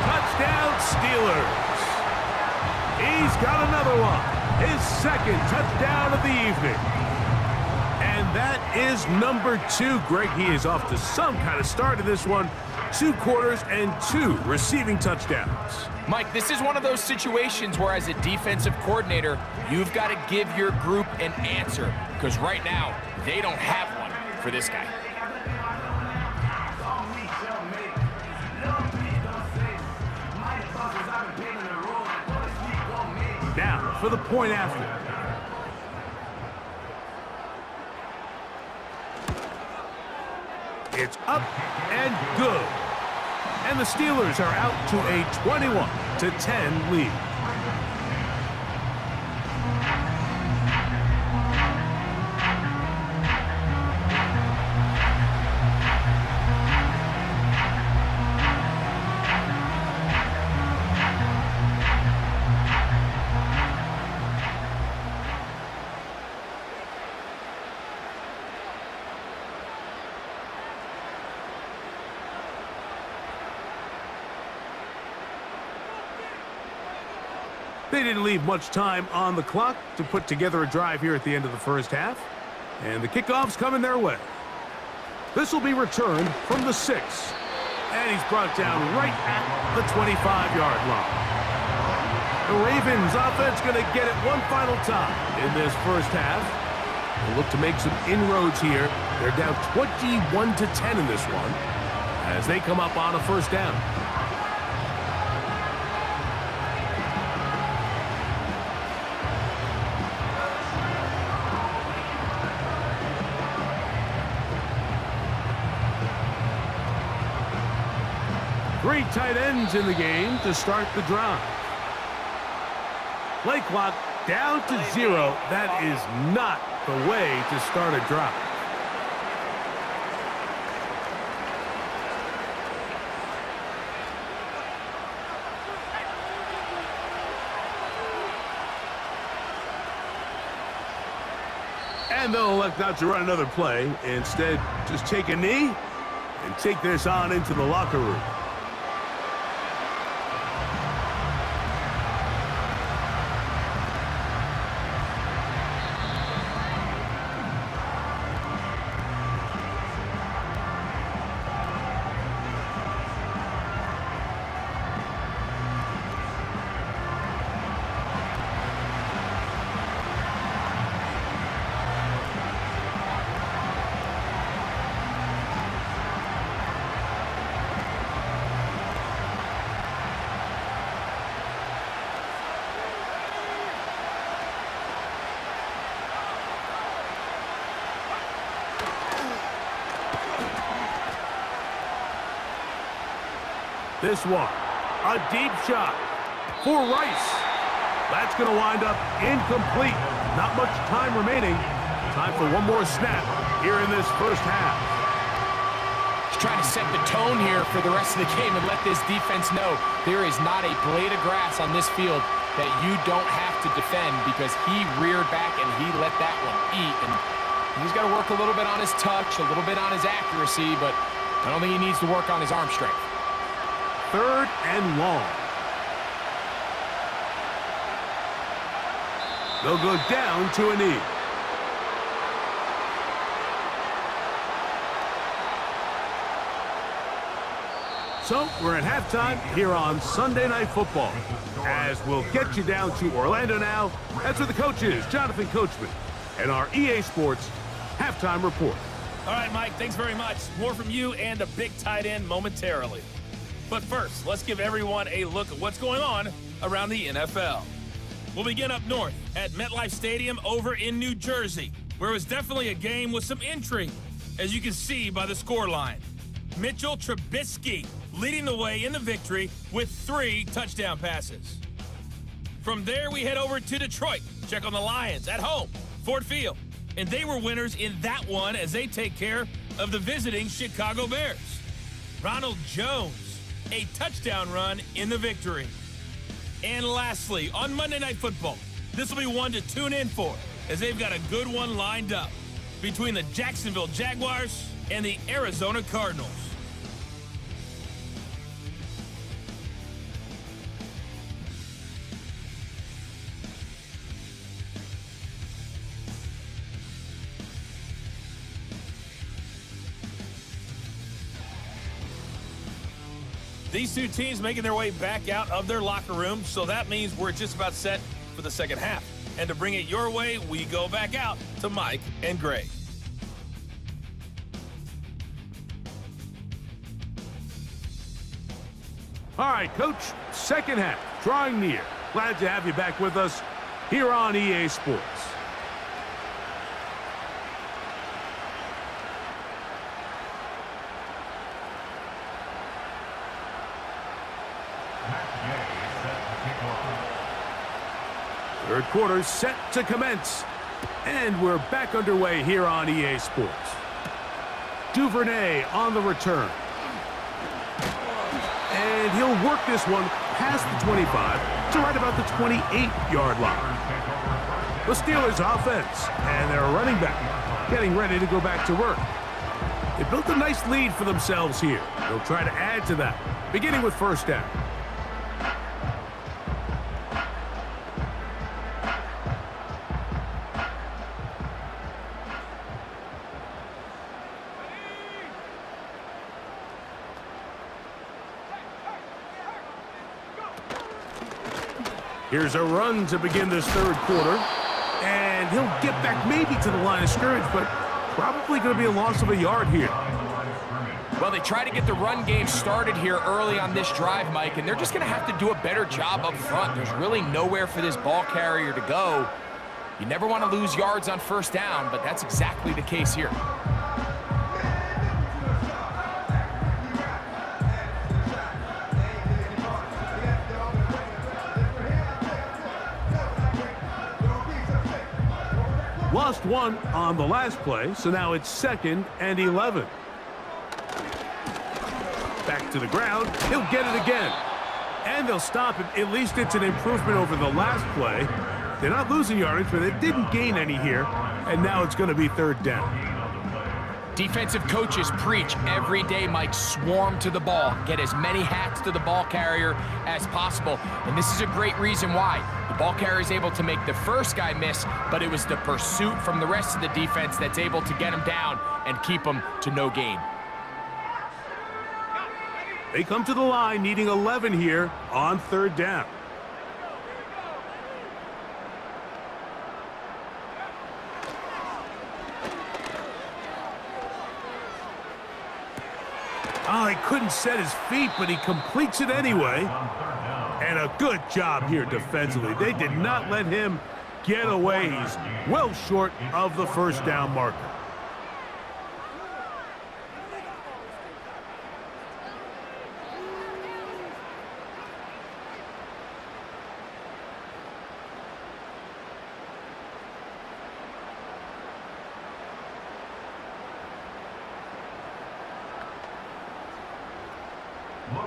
Touchdown, Steelers. He's got another one. His second touchdown of the evening. And that is number 2. Greg, he is off to some kind of start in this one. 2 quarters and 2 receiving touchdowns. Mike, this is one of those situations where as a defensive coordinator, you've got to give your group an answer, because right now, they don't have one for this guy. Now for the point after. It's up and good. And the Steelers are out to a 21-10 lead. They didn't leave much time on the clock to put together a drive here at the end of the first half. And the kickoff's coming their way. This will be returned from the 6. And he's brought down right at the 25-yard line. The Ravens offense going to get it one final time in this first half. They'll look to make some inroads here. They're down 21-10 in this one as they come up on a first down. Three tight ends in the game to start the drive. Play clock down to 0. That is not the way to start a drive. And they'll elect not to run another play. Instead, just take a knee and take this on into the locker room. This one, a deep shot for Rice. That's going to wind up incomplete. Not much time remaining. Time for one more snap here in this first half. He's trying to set the tone here for the rest of the game and let this defense know there is not a blade of grass on this field that you don't have to defend, because he reared back and he let that one eat. And he's got to work a little bit on his touch, a little bit on his accuracy, but I don't think he needs to work on his arm strength. 3rd and long. They'll go down to a knee. So we're at halftime here on Sunday Night Football, as we'll get you down to Orlando now. That's where the coach is, Jonathan Coachman, and our EA Sports halftime report. All right, Mike, thanks very much. More from you and a big tight end momentarily. But first, let's give everyone a look at what's going on around the NFL. We'll begin up north at MetLife Stadium over in New Jersey, where it was definitely a game with some intrigue, as you can see by the scoreline. Mitchell Trubisky leading the way in the victory with 3 touchdown passes. From there, we head over to Detroit. Check on the Lions at home, Ford Field. And they were winners in that one as they take care of the visiting Chicago Bears. Ronald Jones, a touchdown run in the victory. And lastly, on Monday Night Football, this will be one to tune in for, as they've got a good one lined up between the Jacksonville Jaguars and the Arizona Cardinals. These two teams making their way back out of their locker room, so that means we're just about set for the second half. And to bring it your way, we go back out to Mike and Greg. All right, Coach, second half, drawing near. Glad to have you back with us here on EA Sports. Third quarter set to commence. And we're back underway here on EA Sports. Duvernay on the return. And he'll work this one past the 25 to right about the 28-yard line. The Steelers offense and their running back getting ready to go back to work. They built a nice lead for themselves here. They'll try to add to that, beginning with first down. Here's a run to begin this third quarter. And he'll get back maybe to the line of scrimmage, but probably going to be a loss of a yard here. Well, they try to get the run game started here early on this drive, Mike, and they're just going to have to do a better job up front. There's really nowhere for this ball carrier to go. You never want to lose yards on first down, but that's exactly the case here. Lost one on the last play, so now it's 2nd and 11. Back to the ground. He'll get it again. And they'll stop it. At least it's an improvement over the last play. They're not losing yardage, but they didn't gain any here. And now it's going to be third down. Defensive coaches preach every day, Mike, swarm to the ball. Get as many hats to the ball carrier as possible. And this is a great reason why. The ball carrier is able to make the first guy miss, but it was the pursuit from the rest of the defense that's able to get him down and keep him to no gain. They come to the line needing 11 here on third down. Oh, he couldn't set his feet, but he completes it anyway. And a good job here defensively. They did not let him get away. He's well short of the first down marker.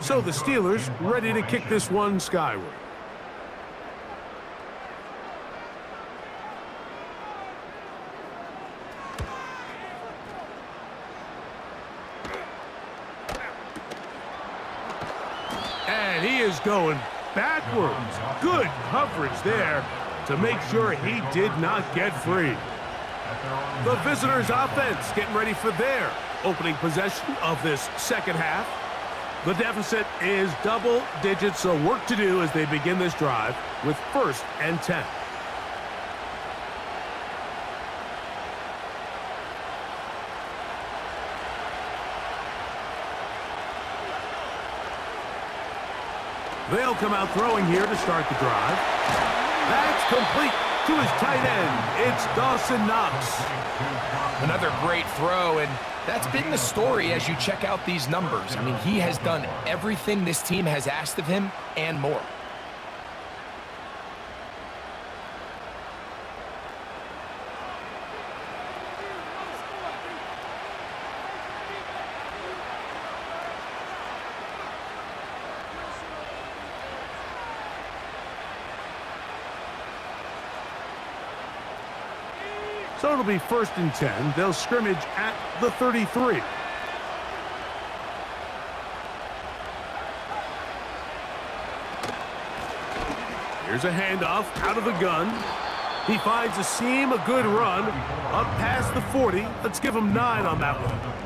So the Steelers ready to kick this one skyward. And he is going backwards. Good coverage there to make sure he did not get free. The visitors' offense getting ready for their opening possession of this second half. The deficit is double digits, so work to do as they begin this drive with 1st and 10. They'll come out throwing here to start the drive. That's complete to his tight end. It's Dawson Knox. Another great throw, and that's been the story as you check out these numbers. I mean, he has done everything this team has asked of him and more. So it'll be 1st and 10. They'll scrimmage at the 33. Here's a handoff out of the gun. He finds a seam, a good run, up past the 40. Let's give him 9 on that one.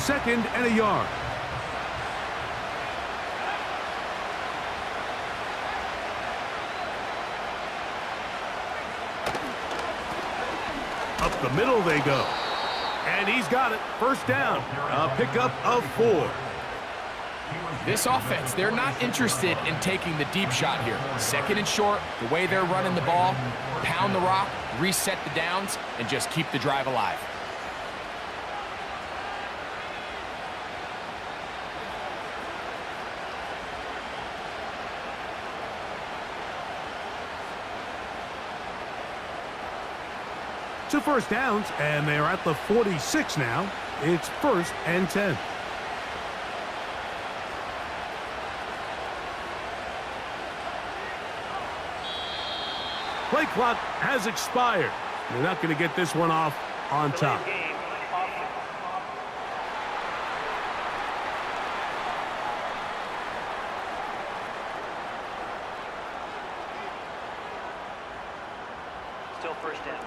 2nd and a yard. Up the middle they go. And he's got it. First down. A pickup of 4. This offense, they're not interested in taking the deep shot here. 2nd and short, the way they're running the ball, pound the rock, reset the downs, and just keep the drive alive. Two first downs, and they're at the 46 now. It's 1st and 10. Play clock has expired. They're not going to get this one off on top. Still first down.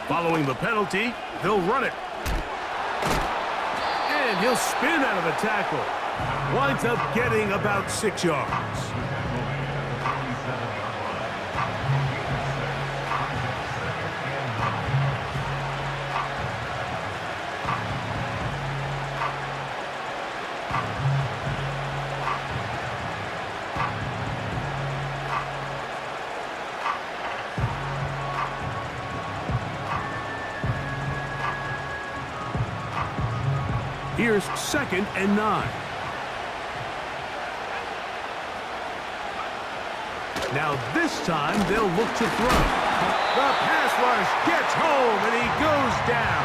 Following the penalty, they'll run it. And he'll spin out of a tackle. Winds up getting about 6 yards. Here's 2nd and 9. Now this time they'll look to throw. The pass rush gets home and he goes down.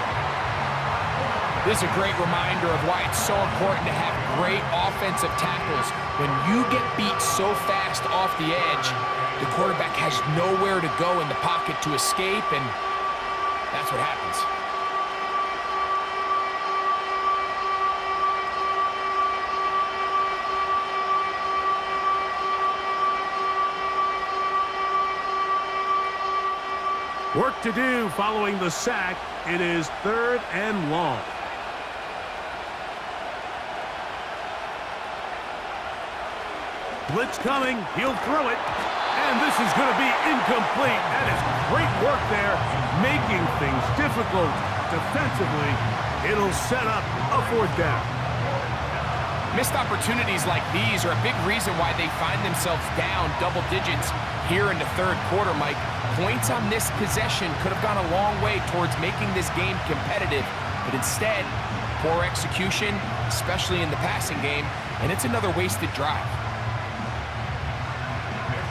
This is a great reminder of why it's so important to have great offensive tackles. When you get beat so fast off the edge, the quarterback has nowhere to go in the pocket to escape, and that's what happens. Work to do following the sack. It is 3rd and long. Blitz coming. He'll throw it. And this is going to be incomplete. That is great work there, making things difficult defensively. It'll set up a 4th down. Missed opportunities like these are a big reason why they find themselves down double digits here in the 3rd quarter, Mike. Points on this possession could have gone a long way towards making this game competitive, but instead, poor execution, especially in the passing game, and it's another wasted drive.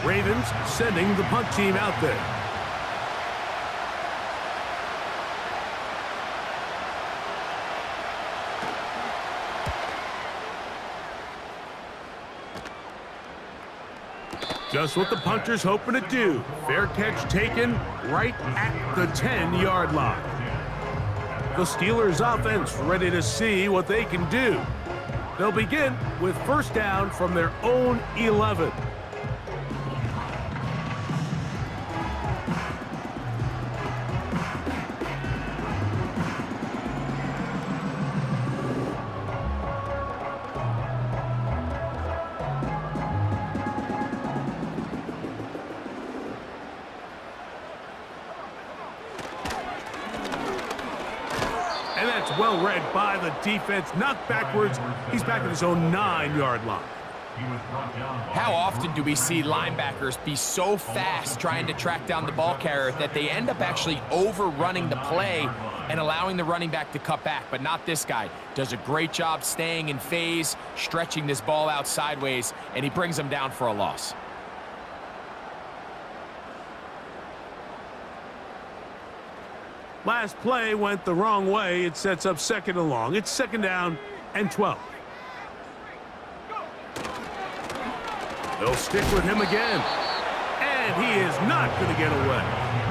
Ravens sending the punt team out there. Just what the punter's hoping to do. Fair catch taken right at the 10-yard line. The Steelers offense ready to see what they can do. They'll begin with 1st down from their own 11. And that's well read by the defense. Knocked backwards. He's back at his own 9-yard line. How often do we see linebackers be so fast trying to track down the ball carrier that they end up actually overrunning the play and allowing the running back to cut back? But not this guy. Does a great job staying in phase, stretching this ball out sideways, and he brings them down for a loss. Last play went the wrong way. It sets up 2nd and long. It's 2nd down and 12. They'll stick with him again. And he is not going to get away.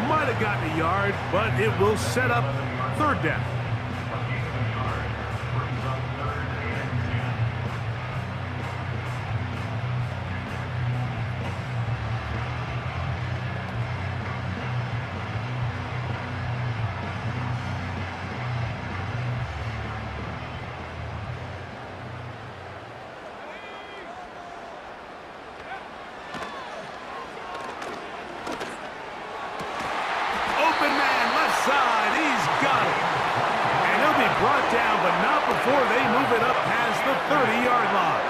Might have gotten a yard, but it will set up 3rd down. side. He's got it. And he'll be brought down, but not before they move it up past the 30-yard line.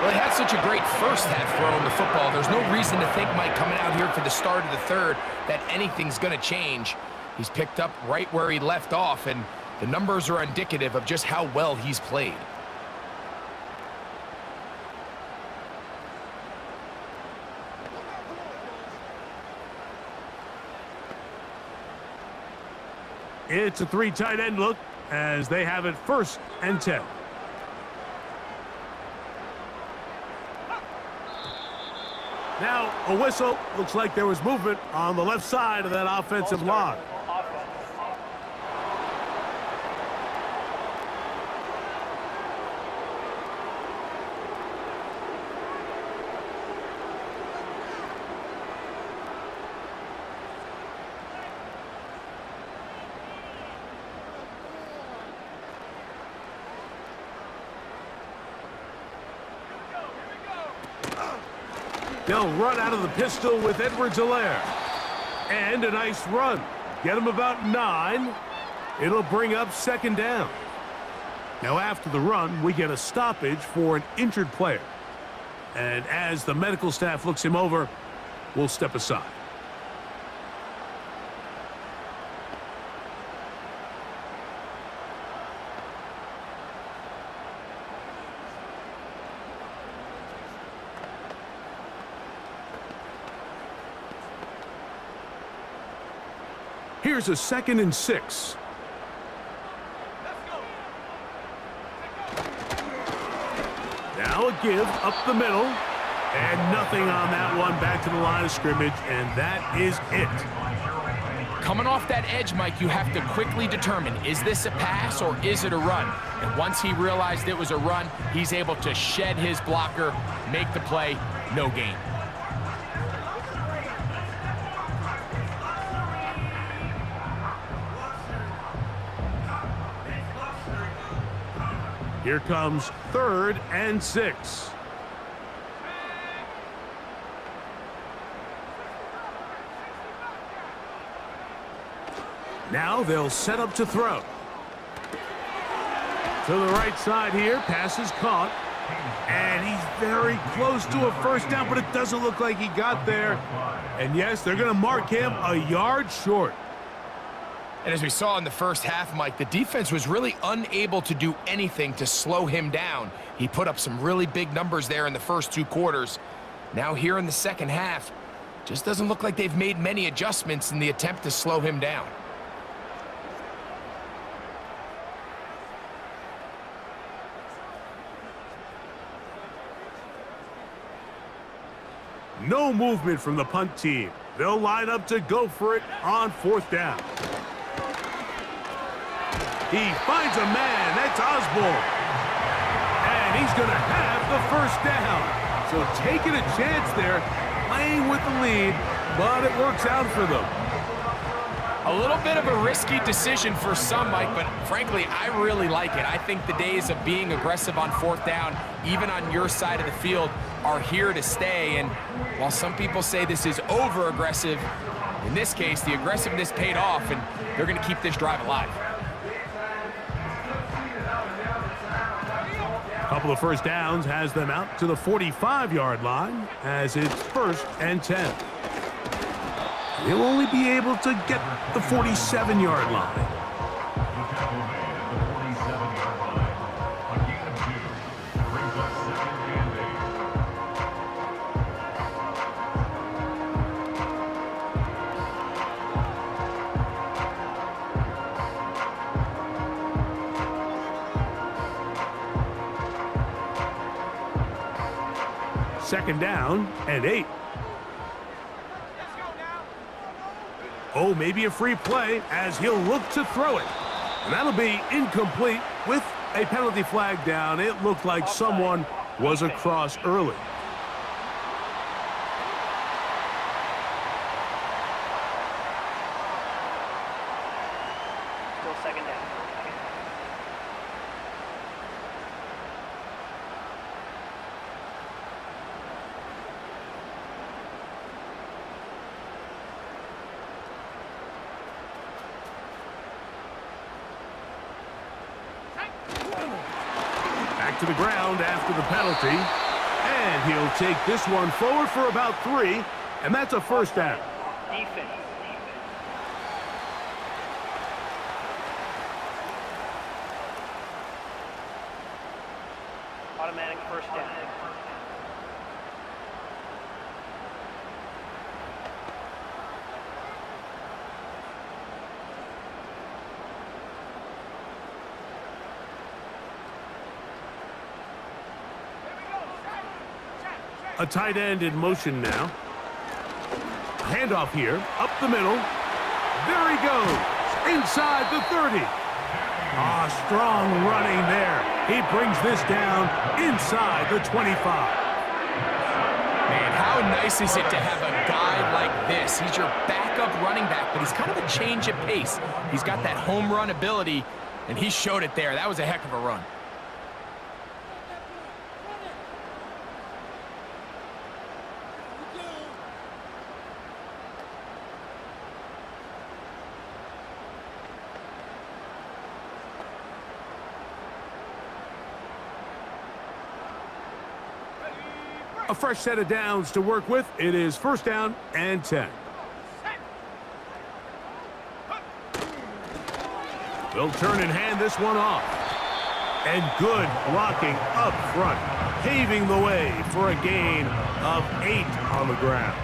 Well, he had such a great first half throwing the football. There's no reason to think, Mike, coming out here for the start of the third, that anything's going to change. He's picked up right where he left off, and the numbers are indicative of just how well he's played. It's a 3 tight end look as they have it 1st and 10. Now, a whistle. Looks like there was movement on the left side of that offensive line. They'll run out of the pistol with Edwards-Helaire. And a nice run. Get him about 9. It'll bring up 2nd down. Now after the run, we get a stoppage for an injured player. And as the medical staff looks him over, we'll step aside. Here's a 2nd and 6. Now a give up the middle. And nothing on that one. Back to the line of scrimmage, and that is it. Coming off that edge, Mike, you have to quickly determine, is this a pass or is it a run? And once he realized it was a run, he's able to shed his blocker, make the play, no gain. Here comes 3rd and 6. Now they'll set up to throw. To the right side here, pass is caught. And he's very close to a 1st down, but it doesn't look like he got there. And yes, they're going to mark him a yard short. And as we saw in the first half, Mike, the defense was really unable to do anything to slow him down. He put up some really big numbers there in the first 2 quarters. Now here in the second half, just doesn't look like they've made many adjustments in the attempt to slow him down. No movement from the punt team. They'll line up to go for it on 4th down. He finds a man. That's Osborne. And he's going to have the 1st down. So taking a chance there, playing with the lead, but it works out for them. A little bit of a risky decision for some, Mike, but frankly, I really like it. I think the days of being aggressive on 4th down, even on your side of the field, are here to stay. And while some people say this is over-aggressive, in this case, the aggressiveness paid off, and they're going to keep this drive alive. Couple of 1st downs has them out to the 45-yard line as it's 1st and 10. He'll only be able to get the 47-yard line. Second down and 8. Oh, maybe a free play as he'll look to throw it. And that'll be incomplete with a penalty flag down. It looked like someone was across early. Still 2nd down. Back to the ground after the penalty. And he'll take this one forward for about 3, and that's a first down. Defense. Automatic first down. A tight end in motion now. Handoff here, up the middle. There he goes, inside the 30. Strong running there. He brings this down inside the 25. Man, how nice is it to have a guy like this? He's your backup running back, but he's kind of a change of pace. He's got that home run ability, and he showed it there. That was a heck of a run. A fresh set of downs to work with. It is first down and 10. They'll turn and hand this one off. And good blocking up front, paving the way for a gain of 8 on the ground.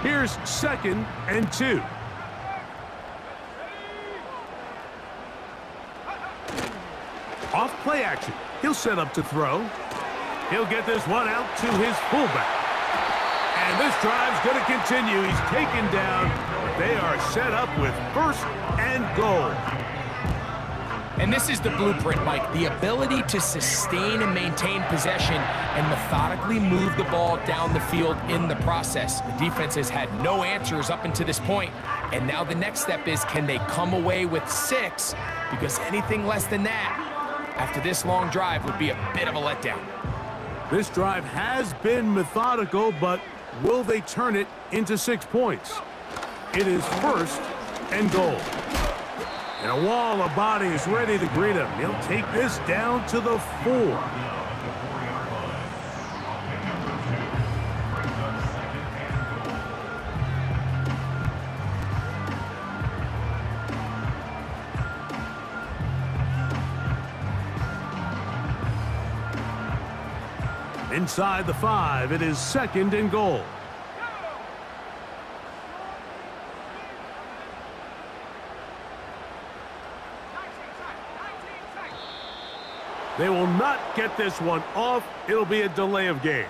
Here's second and 2. Off play action. He'll set up to throw. He'll get this one out to his fullback. And this drive's going to continue. He's taken down. They are set up with first and goal. And this is the blueprint, Mike. The ability to sustain and maintain possession and methodically move the ball down the field in the process. The defense has had no answers up until this point. And now the next step is, can they come away with 6? Because anything less than that, after this long drive, would be a bit of a letdown. This drive has been methodical, but will they turn it into 6 points? It is first and goal. And a wall of bodies ready to greet him. He'll take this down to the 4. Inside the 5, it is second and goal. They will not get this one off. It'll be a delay of game.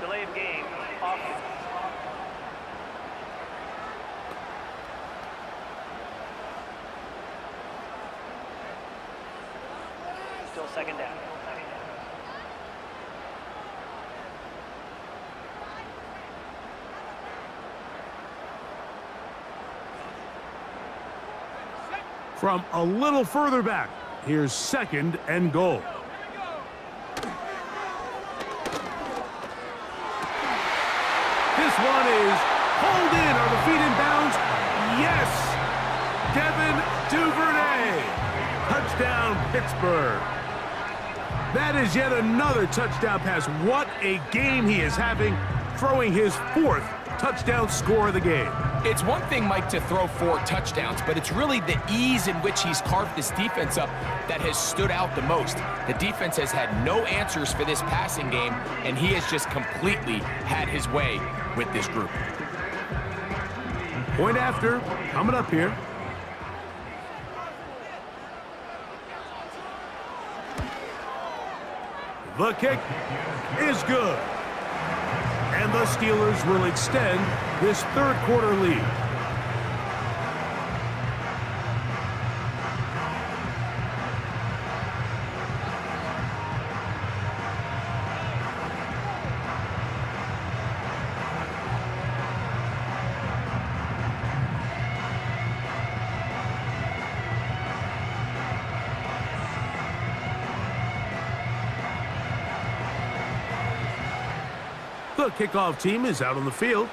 Delay of game. Offense. Still second down. From a little further back, here's second and goal. This one is pulled in. Are the feet in bounds? Yes! Devin Duvernay. Touchdown, Pittsburgh. That is yet another touchdown pass. What a game he is having, throwing his 4th touchdown score of the game. It's one thing, Mike, to throw 4 touchdowns, but it's really the ease in which he's carved this defense up that has stood out the most. The defense has had no answers for this passing game, and he has just completely had his way with this group. Point after, coming up here. The kick is good. And the Steelers will extend this 3rd quarter lead. The kickoff team is out on the field,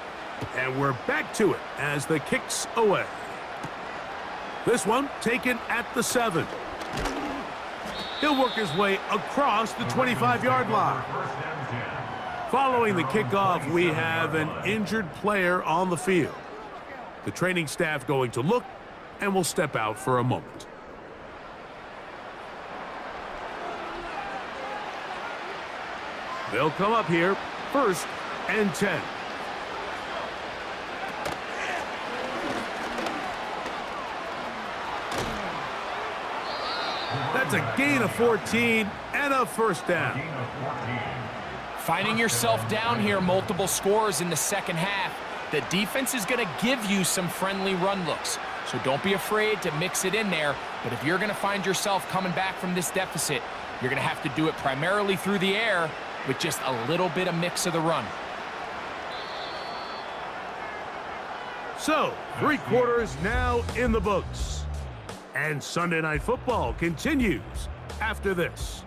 and we're back to it as the kick's away. This one taken at the 7. He'll work his way across the 25-yard line. Following the kickoff, we have an injured player on the field. The training staff going to look and will step out for a moment. They'll come up here, 1st and 10. That's a gain of 14 and a 1st down. Finding yourself down here, multiple scores in the second half. The defense is going to give you some friendly run looks, so don't be afraid to mix it in there. But if you're going to find yourself coming back from this deficit, you're going to have to do it primarily through the air with just a little bit of mix of the run. So, 3 quarters now in the books. And Sunday Night Football continues after this.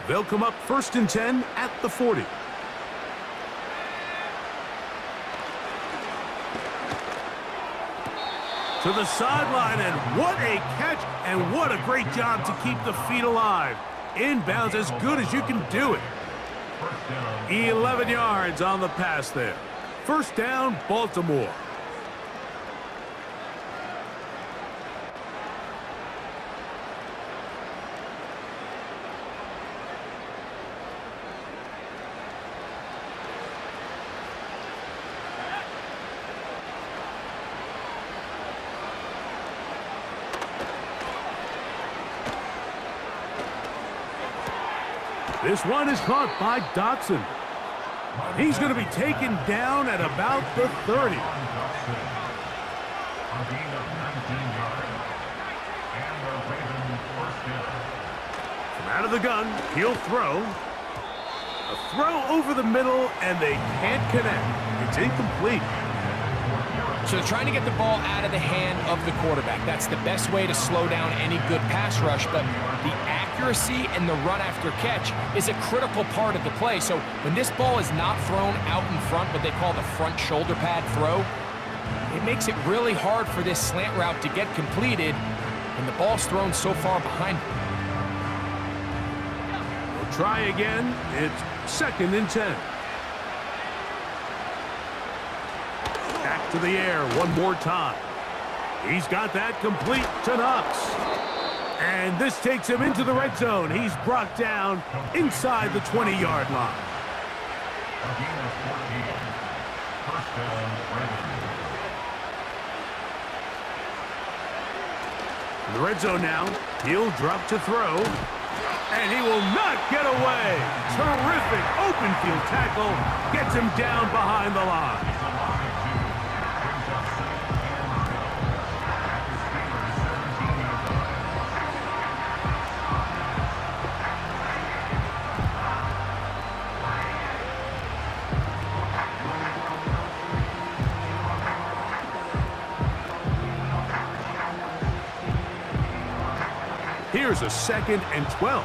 They'll come up 1st and 10 at the 40. To the sideline, and what a catch, and what a great job to keep the feet alive. Inbounds as good as you can do it. 11 yards on the pass there. 1st down, Baltimore. This one is caught by Dotson. He's going to be taken down at about the 30. From out of the gun, he'll throw. A throw over the middle, and they can't connect. It's incomplete. So they're trying to get the ball out of the hand of the quarterback. That's the best way to slow down any good pass rush, but the accuracy and the run after catch is a critical part of the play. So when this ball is not thrown out in front, what they call the front shoulder pad throw, it makes it really hard for this slant route to get completed, and the ball's thrown so far behind him. We'll try again. It's 2nd and 10. Back to the air one more time. He's got that complete to Knox. And this takes him into the red zone. He's brought down inside the 20-yard line. In the red zone now, he'll drop to throw. And he will not get away. Terrific open field tackle. Gets him down behind the line. Here's a 2nd and 12.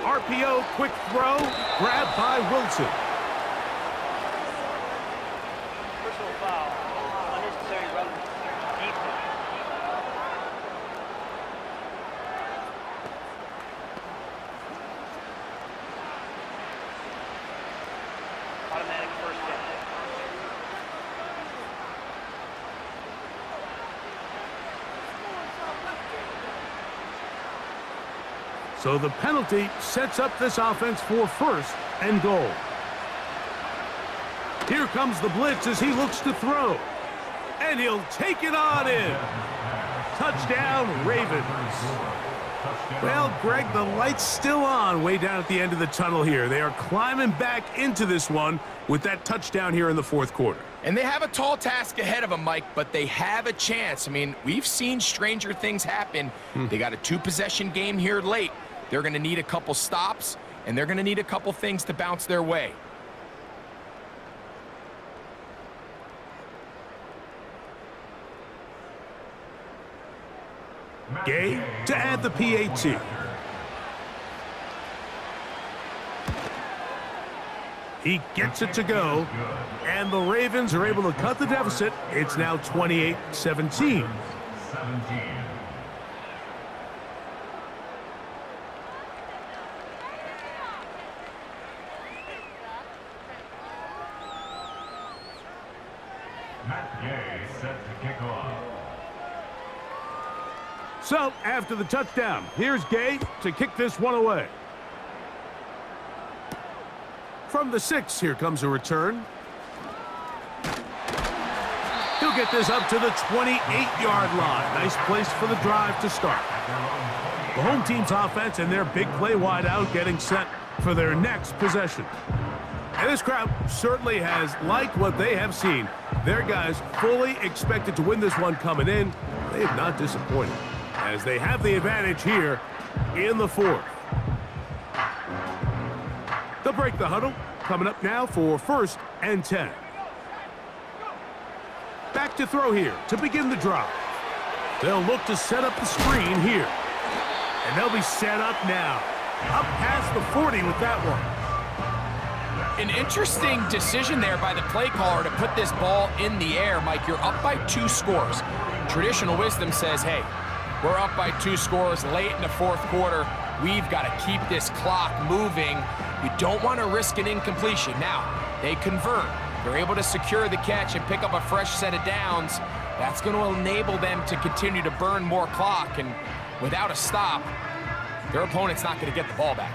RPO, quick throw, grabbed by Wilson. Personal foul. Unnecessary run defense. Automatic 1st down. So the penalty sets up this offense for 1st and goal. Here comes the blitz as he looks to throw. And he'll take it on in. Touchdown, Ravens. Well, Greg, the light's still on way down at the end of the tunnel here. They are climbing back into this one with that touchdown here in the 4th quarter. And they have a tall task ahead of them, Mike, but they have a chance. I mean, we've seen stranger things happen. They got a 2-possession game here late. They're going to need a couple stops, and they're going to need a couple things to bounce their way. Gay to add the PAT. He gets it to go, and the Ravens are able to cut the deficit. It's now 28-17. Matt Gay set to kick off. So, after the touchdown, here's Gay to kick this one away. From the 6, here comes a return. He'll get this up to the 28-yard line. Nice place for the drive to start. The home team's offense and their big play wideout getting set for their next possession. And this crowd certainly has liked what they have seen. Their guys fully expected to win this one coming in. They have not disappointed, as they have the advantage here in the 4th. They'll break the huddle. Coming up now for 1st and 10. Back to throw here to begin the drive. They'll look to set up the screen here. And they'll be set up now. Up past the 40 with that one. An interesting decision there by the play caller to put this ball in the air. Mike, you're up by 2 scores. Traditional wisdom says, hey, we're up by 2 scores late in the 4th quarter. We've got to keep this clock moving. You don't want to risk an incompletion. Now, they convert. They're able to secure the catch and pick up a fresh set of downs. That's going to enable them to continue to burn more clock. And without a stop, their opponent's not going to get the ball back.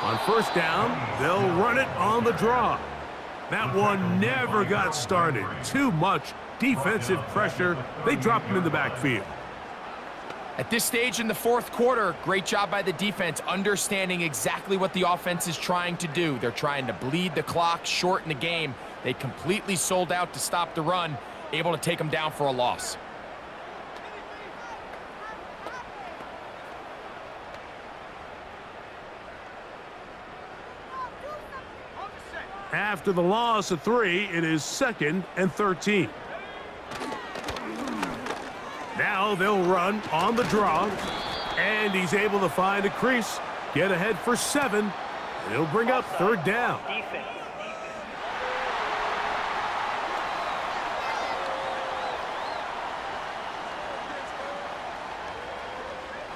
On 1st down, they'll run it on the draw. That one never got started. Too much defensive pressure. They drop him in the backfield. At this stage in the 4th quarter, great job by the defense, understanding exactly what the offense is trying to do. They're trying to bleed the clock, shorten the game. They completely sold out to stop the run, able to take them down for a loss. After the loss of 3, it is 2nd and 13. Now they'll run on the draw, and he's able to find a crease, get ahead for 7, and he'll bring up 3rd down. Defense.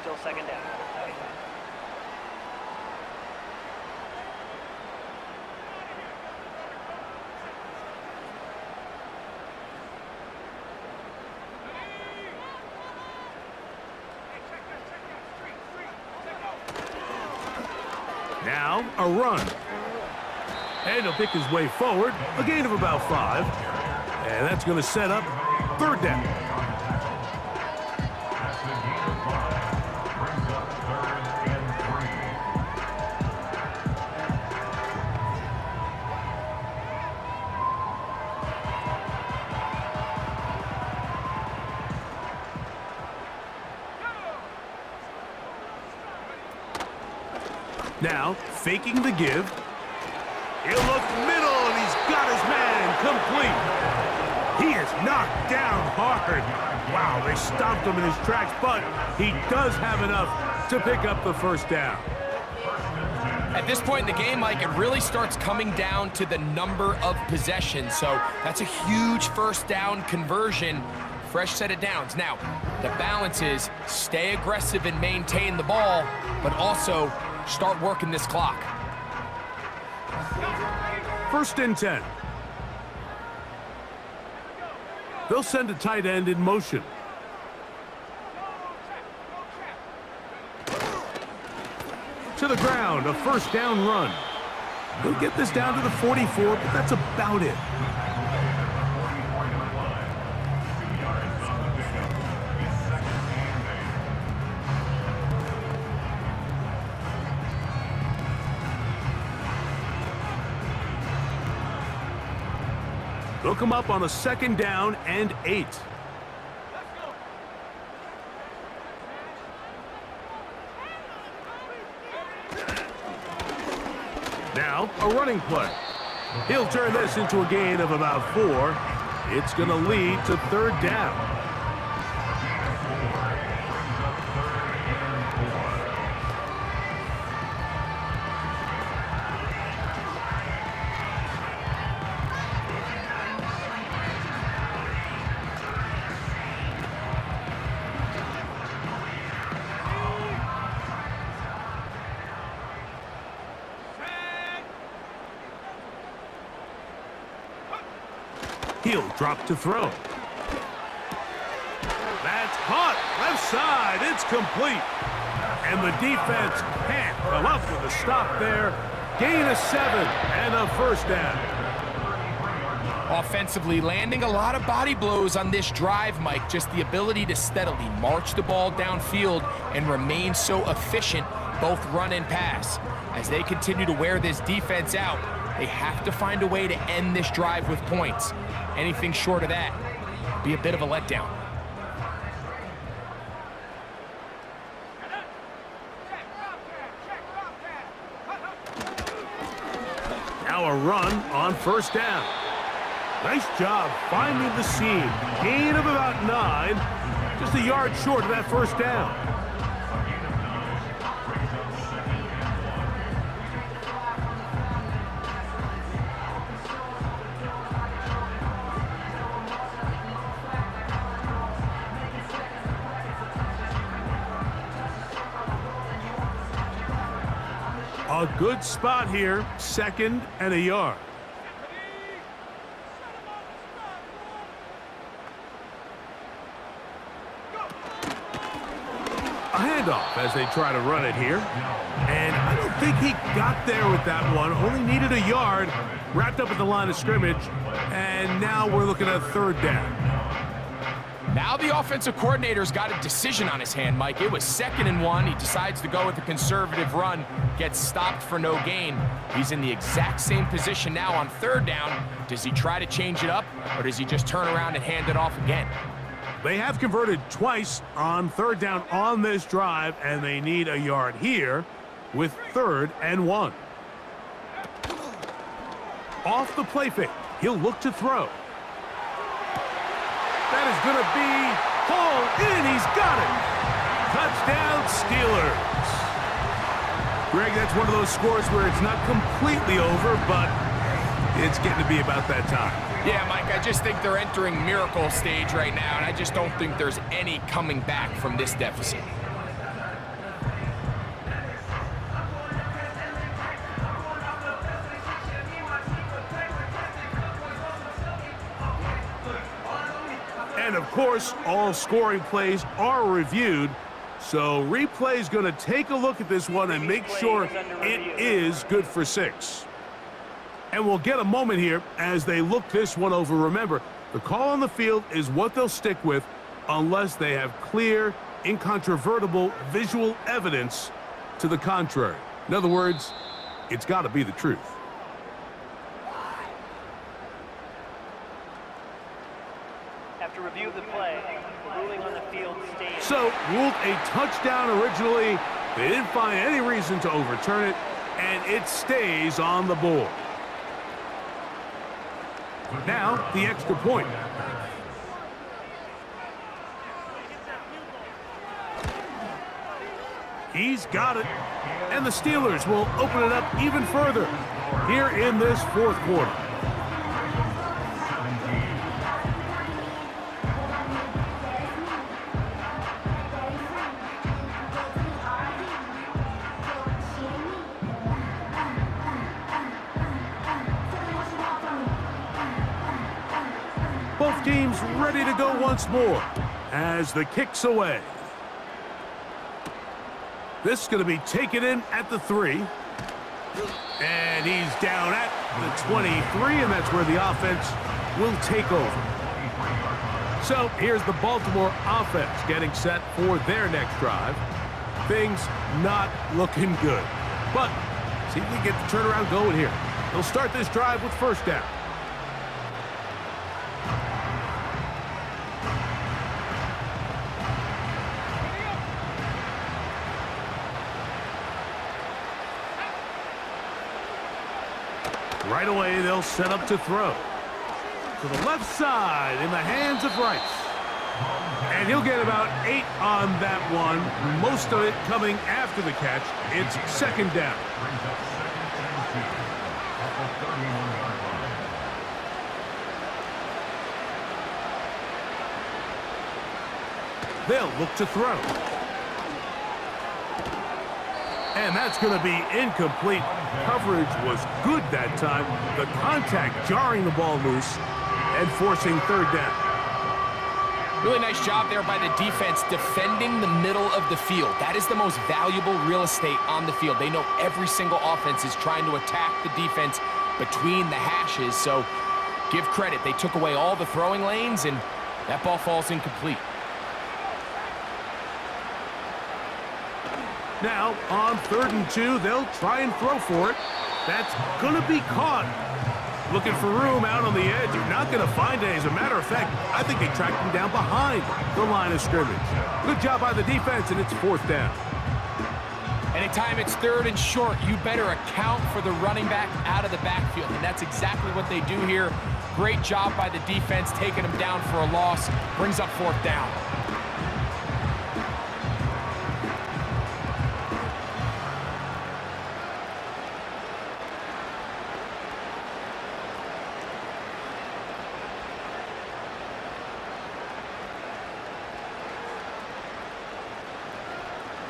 Still 2nd down. Now a run. And he'll pick his way forward, a gain of about 5. And that's going to set up 3rd down. That's a gain of 5. Brings up 3rd and 3. Now, faking the give. He'll look middle, and he's got his man complete. He is knocked down hard. Wow, they stopped him in his tracks, but he does have enough to pick up the 1st down. At this point in the game, Mike, it really starts coming down to the number of possessions. So that's a huge 1st down conversion. Fresh set of downs. Now, the balance is stay aggressive and maintain the ball, but also start working this clock. 1st and 10. They'll send a tight end in motion. To the ground, a 1st down run. He'll get this down to the 44, but that's about it. They'll come up on a 2nd down and 8. Now, a running play. He'll turn this into a gain of about 4. It's going to lead to 3rd down. He'll drop to throw. That's caught. Left side. It's complete. And the defense can't come up with a stop there. Gain of 7 and a 1st down. Offensively, landing a lot of body blows on this drive, Mike. Just the ability to steadily march the ball downfield and remain so efficient, both run and pass. As they continue to wear this defense out, they have to find a way to end this drive with points. Anything short of that be a bit of a letdown. Now a run on 1st down. Nice job finding the seam. Gain of about 9. Just a yard short of that 1st down. A good spot here, 2nd and a yard. A handoff as they try to run it here. And I don't think he got there with that one. Only needed a yard. Wrapped up at the line of scrimmage. And now we're looking at 3rd down. Now the offensive coordinator's got a decision on his hand, Mike. It was 2nd and 1. He decides to go with a conservative run, gets stopped for no gain. He's in the exact same position now on 3rd down. Does he try to change it up, or does he just turn around and hand it off again? They have converted twice on 3rd down on this drive, and they need a yard here with 3rd and 1. Off the play fake, he'll look to throw. That is going to be hauled in. He's got it. Touchdown, Steelers. Greg, that's one of those scores where it's not completely over, but it's getting to be about that time. Yeah, Mike, I just think they're entering miracle stage right now, and I just don't think there's any coming back from this deficit. And, of course, all scoring plays are reviewed. So replay is going to take a look at this one and make sure it is good for 6. And we'll get a moment here as they look this one over. Remember, the call on the field is what they'll stick with unless they have clear, incontrovertible visual evidence to the contrary. In other words, it's got to be the truth. After review of the play, the ruling on the field stays. So, ruled a touchdown originally. They didn't find any reason to overturn it, and it stays on the board. Now, the extra point. He's got it. And the Steelers will open it up even further here in this 4th quarter. Both teams ready to go once more as the kick's away. This is going to be taken in at the 3. And he's down at the 23, and that's where the offense will take over. So here's the Baltimore offense getting set for their next drive. Things not looking good. But see if they get the turnaround going here. They'll start this drive with 1st down. Right away, they'll set up to throw. To the left side in the hands of Rice. And he'll get about 8 on that one, most of it coming after the catch. It's second down. They'll look to throw. And that's going to be incomplete. Coverage was good that time. The contact jarring the ball loose and forcing third down. Really nice job there by the defense defending the middle of the field. That is the most valuable real estate on the field. They know every single offense is trying to attack the defense between the hashes, so give credit. They took away all the throwing lanes, and that ball falls incomplete. Now, on 3rd and 2, they'll try and throw for it. That's going to be caught. Looking for room out on the edge. You're not going to find it. As a matter of fact, I think they tracked him down behind the line of scrimmage. Good job by the defense, and it's 4th down. Anytime it's 3rd and short, you better account for the running back out of the backfield, and that's exactly what they do here. Great job by the defense, taking him down for a loss. Brings up 4th down.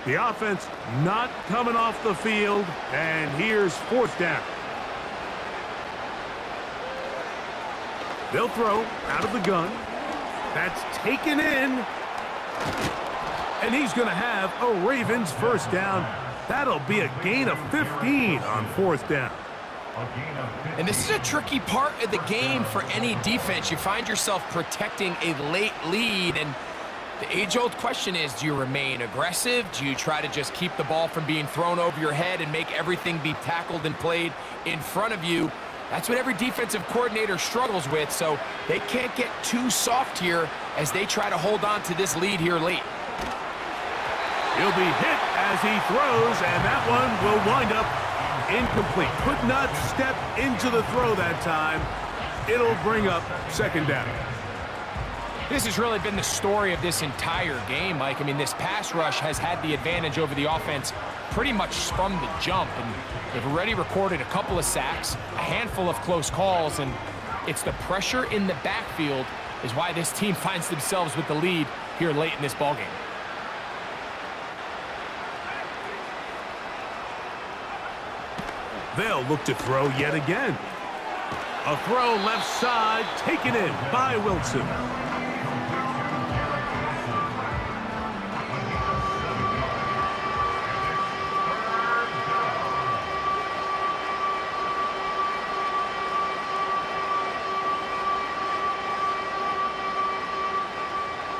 The offense not coming off the field, and here's 4th down. They'll throw out of the gun. That's taken in. And he's going to have a Ravens first down. That'll be a gain of 15 on 4th down. And this is a tricky part of the game for any defense. You find yourself protecting a late lead, and the age-old question is, do you remain aggressive? Do you try to just keep the ball from being thrown over your head and make everything be tackled and played in front of you? That's what every defensive coordinator struggles with, so they can't get too soft here as they try to hold on to this lead here late. He'll be hit as he throws, and that one will wind up incomplete. Could not step into the throw that time. It'll bring up 2nd down. This has really been the story of this entire game, Mike. I mean, this pass rush has had the advantage over the offense pretty much from the jump, and they've already recorded a couple of sacks, a handful of close calls, and it's the pressure in the backfield is why this team finds themselves with the lead here late in this ballgame. They'll look to throw yet again. A throw left side, taken in by Wilson.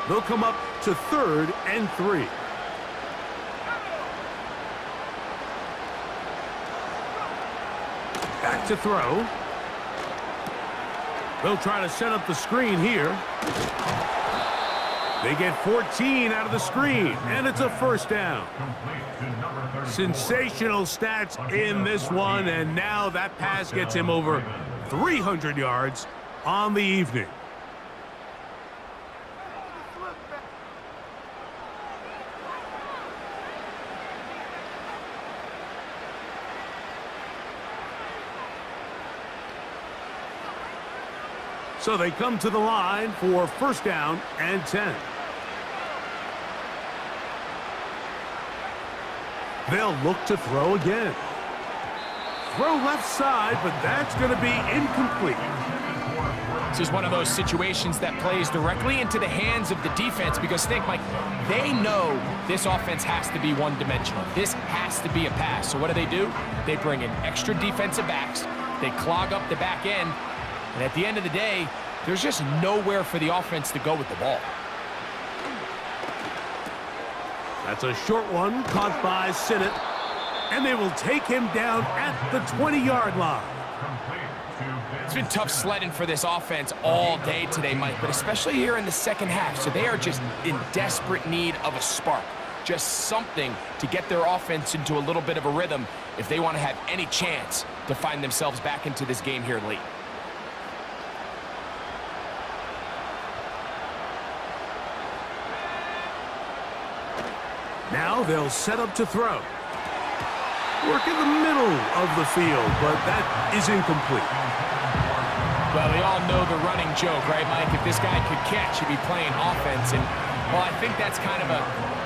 They'll come up to 3rd and 3. Back to throw. They'll try to set up the screen here. They get 14 out of the screen, and it's a first down. Sensational stats in this one, and now that pass gets him over 300 yards on the evening. So they come to the line for 1st down and 10. They'll look to throw again. Throw left side, but that's going to be incomplete. This is one of those situations that plays directly into the hands of the defense because think, Mike, they know this offense has to be one-dimensional. This has to be a pass. So what do? They bring in extra defensive backs. They clog up the back end. And at the end of the day, there's just nowhere for the offense to go with the ball. That's a short one caught by Sinnott. And they will take him down at the 20-yard line. It's been tough sledding for this offense all day today, Mike, but especially here in the second half. So they are just in desperate need of a spark. just something to get their offense into a little bit of a rhythm if they want to have any chance to find themselves back into this game here late. Now they'll set up to throw. Work in the middle of the field, but that is incomplete. Well, we all know the running joke, right, Mike? If this guy could catch, he'd be playing offense. And, well, I think that's kind of a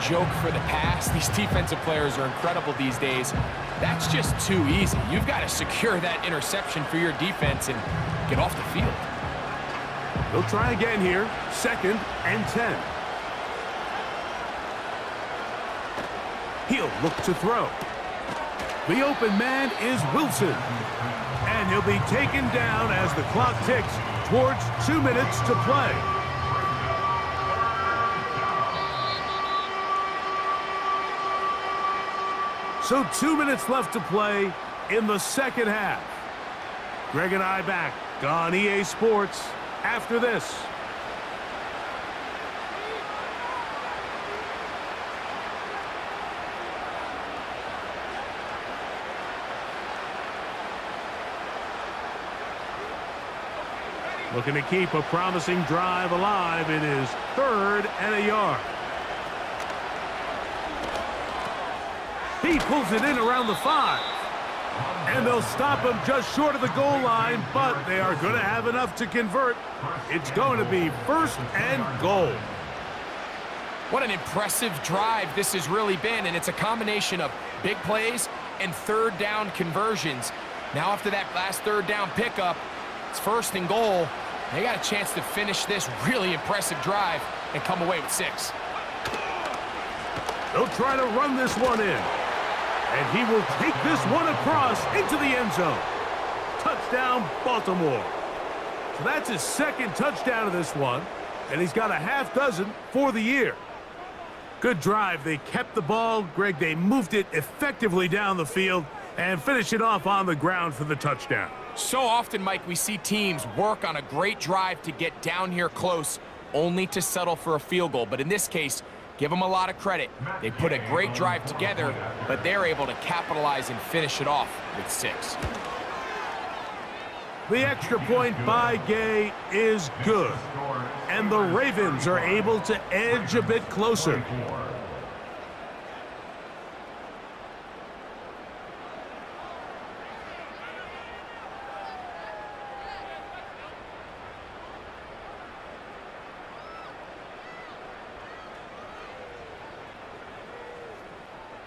joke for the past. These defensive players are incredible these days. That's just too easy. You've got to secure that interception for your defense and get off the field. They'll try again here. 2nd and 10. He'll look to throw. The open man is Wilson. And he'll be taken down as the clock ticks towards 2 minutes to play. So 2 minutes left to play in the second half. Greg and I back on EA Sports after this. Looking to keep a promising drive alive. It is 3rd and a yard. He pulls it in around the 5. And they'll stop him just short of the goal line, but they are going to have enough to convert. It's going to be 1st and goal. What an impressive drive this has really been, and it's a combination of big plays and 3rd down conversions. Now after that last 3rd down pickup, it's 1st and goal. They got a chance to finish this really impressive drive and come away with 6. They'll try to run this one in. And he will take this one across into the end zone. Touchdown, Baltimore. So that's his 2nd touchdown of this one. And he's got a half dozen for the year. Good drive. They kept the ball. Greg, they moved it effectively down the field and finished it off on the ground for the touchdown. So often, Mike, we see teams work on a great drive to get down here close, only to settle for a field goal. But in this case, give them a lot of credit. They put a great drive together, but they're able to capitalize and finish it off with 6. The extra point by Gay is good. And the Ravens are able to edge a bit closer.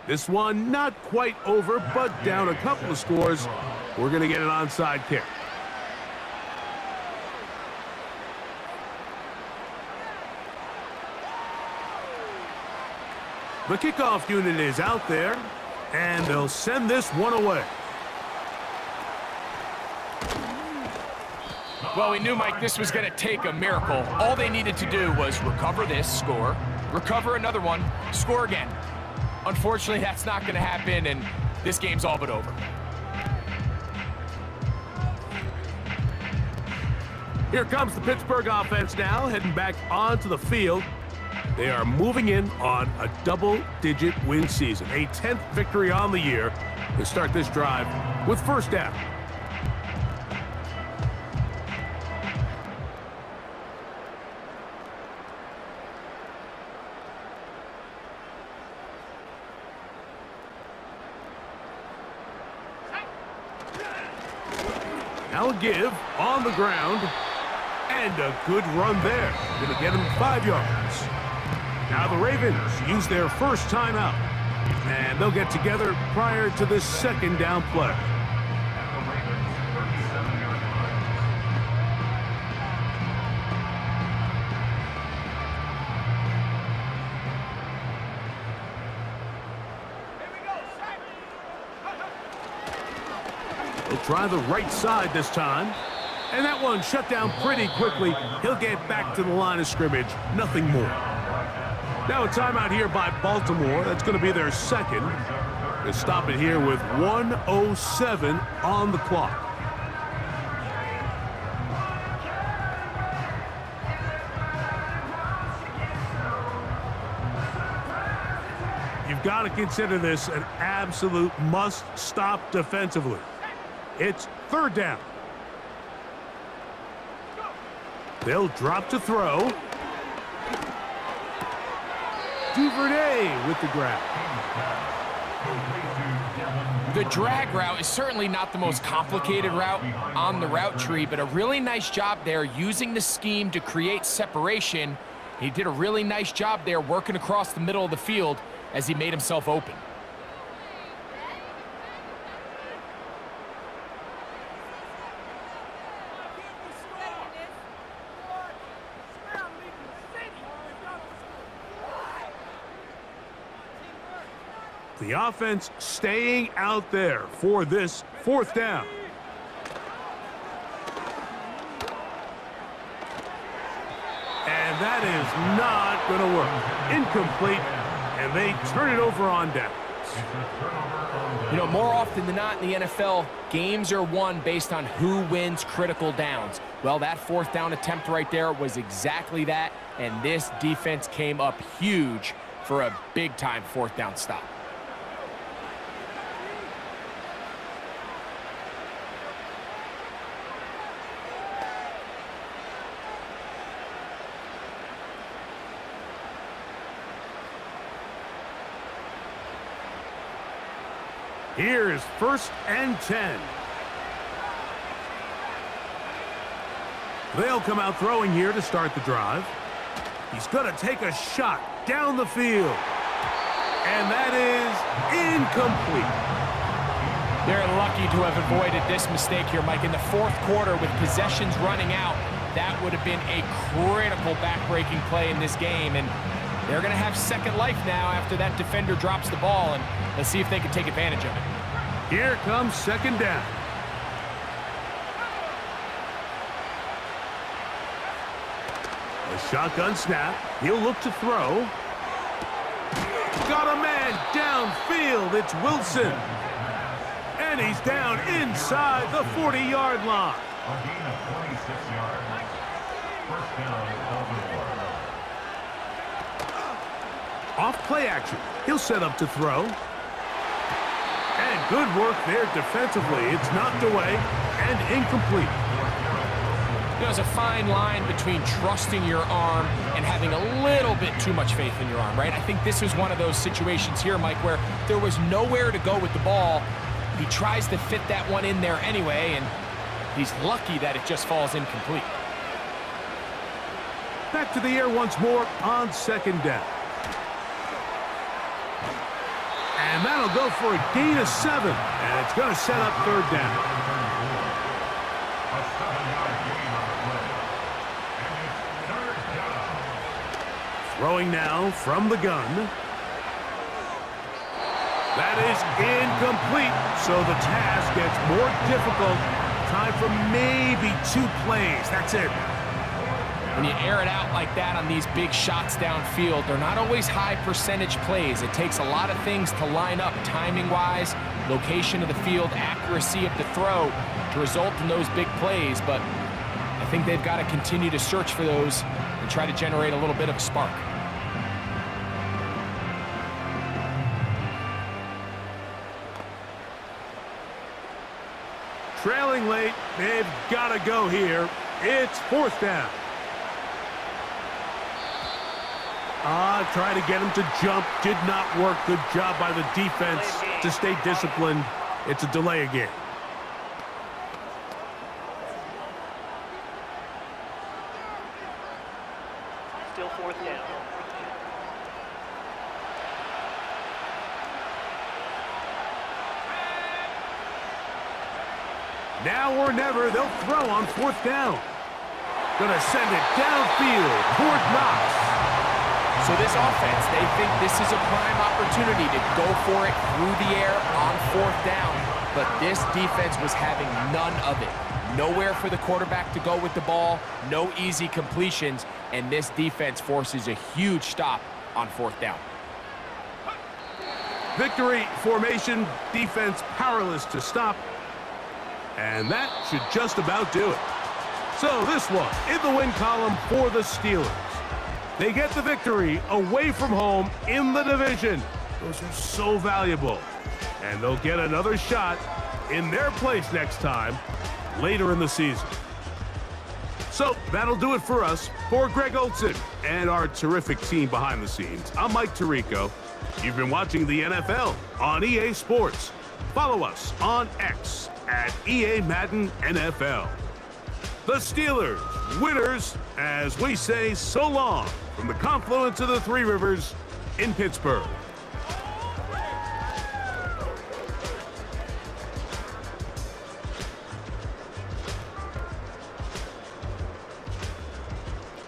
This one not quite over, but down a couple of scores. We're going to get an onside kick. The kickoff unit is out there, and they'll send this one away. Well, we knew, Mike, this was going to take a miracle. All they needed to do was recover this, score, recover another one, score again. Unfortunately, that's not going to happen, and this game's all but over. Here comes the Pittsburgh offense now, heading back onto the field. They are moving in on a double-digit win season, a 10th victory on the year. They start this drive with 1st down. Now give on the ground, and a good run there. Going to get him 5 yards. Now the Ravens use their first timeout, and they'll get together prior to this 2nd down play. They'll try the right side this time. And that one shut down pretty quickly. He'll get back to the line of scrimmage. Nothing more. Now a timeout here by Baltimore. That's going to be their 2nd. They stop it here with 1:07 on the clock. you've got to consider this an absolute must-stop defensively. It's third down. They'll drop to throw. Duvernay with the grab. The drag route is certainly not the most complicated route on the route tree, but a really nice job there using the scheme to create separation. He did a really nice job there working across the middle of the field as he made himself open. The offense staying out there for this fourth down. And that is not going to work. Incomplete, and they turn it over on downs. You know, more often than not in the NFL, games are won based on who wins critical downs. Well, that fourth down attempt right there was exactly that, and this defense came up huge for a big-time fourth down stop. Here's first and 10. They'll come out throwing here to start the drive. He's going to take a shot down the field. And that is incomplete. They're lucky to have avoided this mistake here, Mike. In the fourth quarter, with possessions running out, that would have been a critical back-breaking play in this game. And they're going to have second life now after that defender drops the ball, and let's see if they can take advantage of it. Here comes second down. A shotgun snap. He'll look to throw. Got a man downfield. It's Wilson. And he's down inside the 40-yard line. A gain of 26 yards. First down, Baltimore. Off play action. He'll set up to throw. And good work there defensively. It's knocked away and incomplete. There's a fine line between trusting your arm and having a little bit too much faith in your arm, right? I think this was one of those situations here, Mike, where there was nowhere to go with the ball. He tries to fit that one in there anyway, and he's lucky that it just falls incomplete. Back to the air once more on second down. And that'll go for a gain of 7. And it's going to set up third down. A 7-yard gain on the play. And it's third down. Throwing now from the gun. That is incomplete. So the task gets more difficult. Time for maybe 2 plays. That's it. When you air it out like that on these big shots downfield, they're not always high percentage plays. It takes a lot of things to line up timing-wise, location of the field, accuracy of the throw to result in those big plays. But I think they've got to continue to search for those and try to generate a little bit of a spark. Trailing late, they've got to go here. It's fourth down. Trying to get him to jump. Did not work. Good job by the defense to stay disciplined. It's a delay again. Still fourth down. Now or never, they'll throw on fourth down. Gonna send it downfield toward Knox. So this offense, they think this is a prime opportunity to go for it through the air on fourth down. But this defense was having none of it. Nowhere for the quarterback to go with the ball, no easy completions, and this defense forces a huge stop on fourth down. Victory formation, defense powerless to stop. And that should just about do it. So this one in the win column for the Steelers. They get the victory away from home in the division. Those are so valuable. And they'll get another shot in their place next time, later in the season. So that'll do it for us. For Greg Olson and our terrific team behind the scenes, I'm Mike Tirico. You've been watching the NFL on EA Sports. Follow us on X at EA Madden NFL. The Steelers, winners, as we say so long from the confluence of the Three Rivers in Pittsburgh.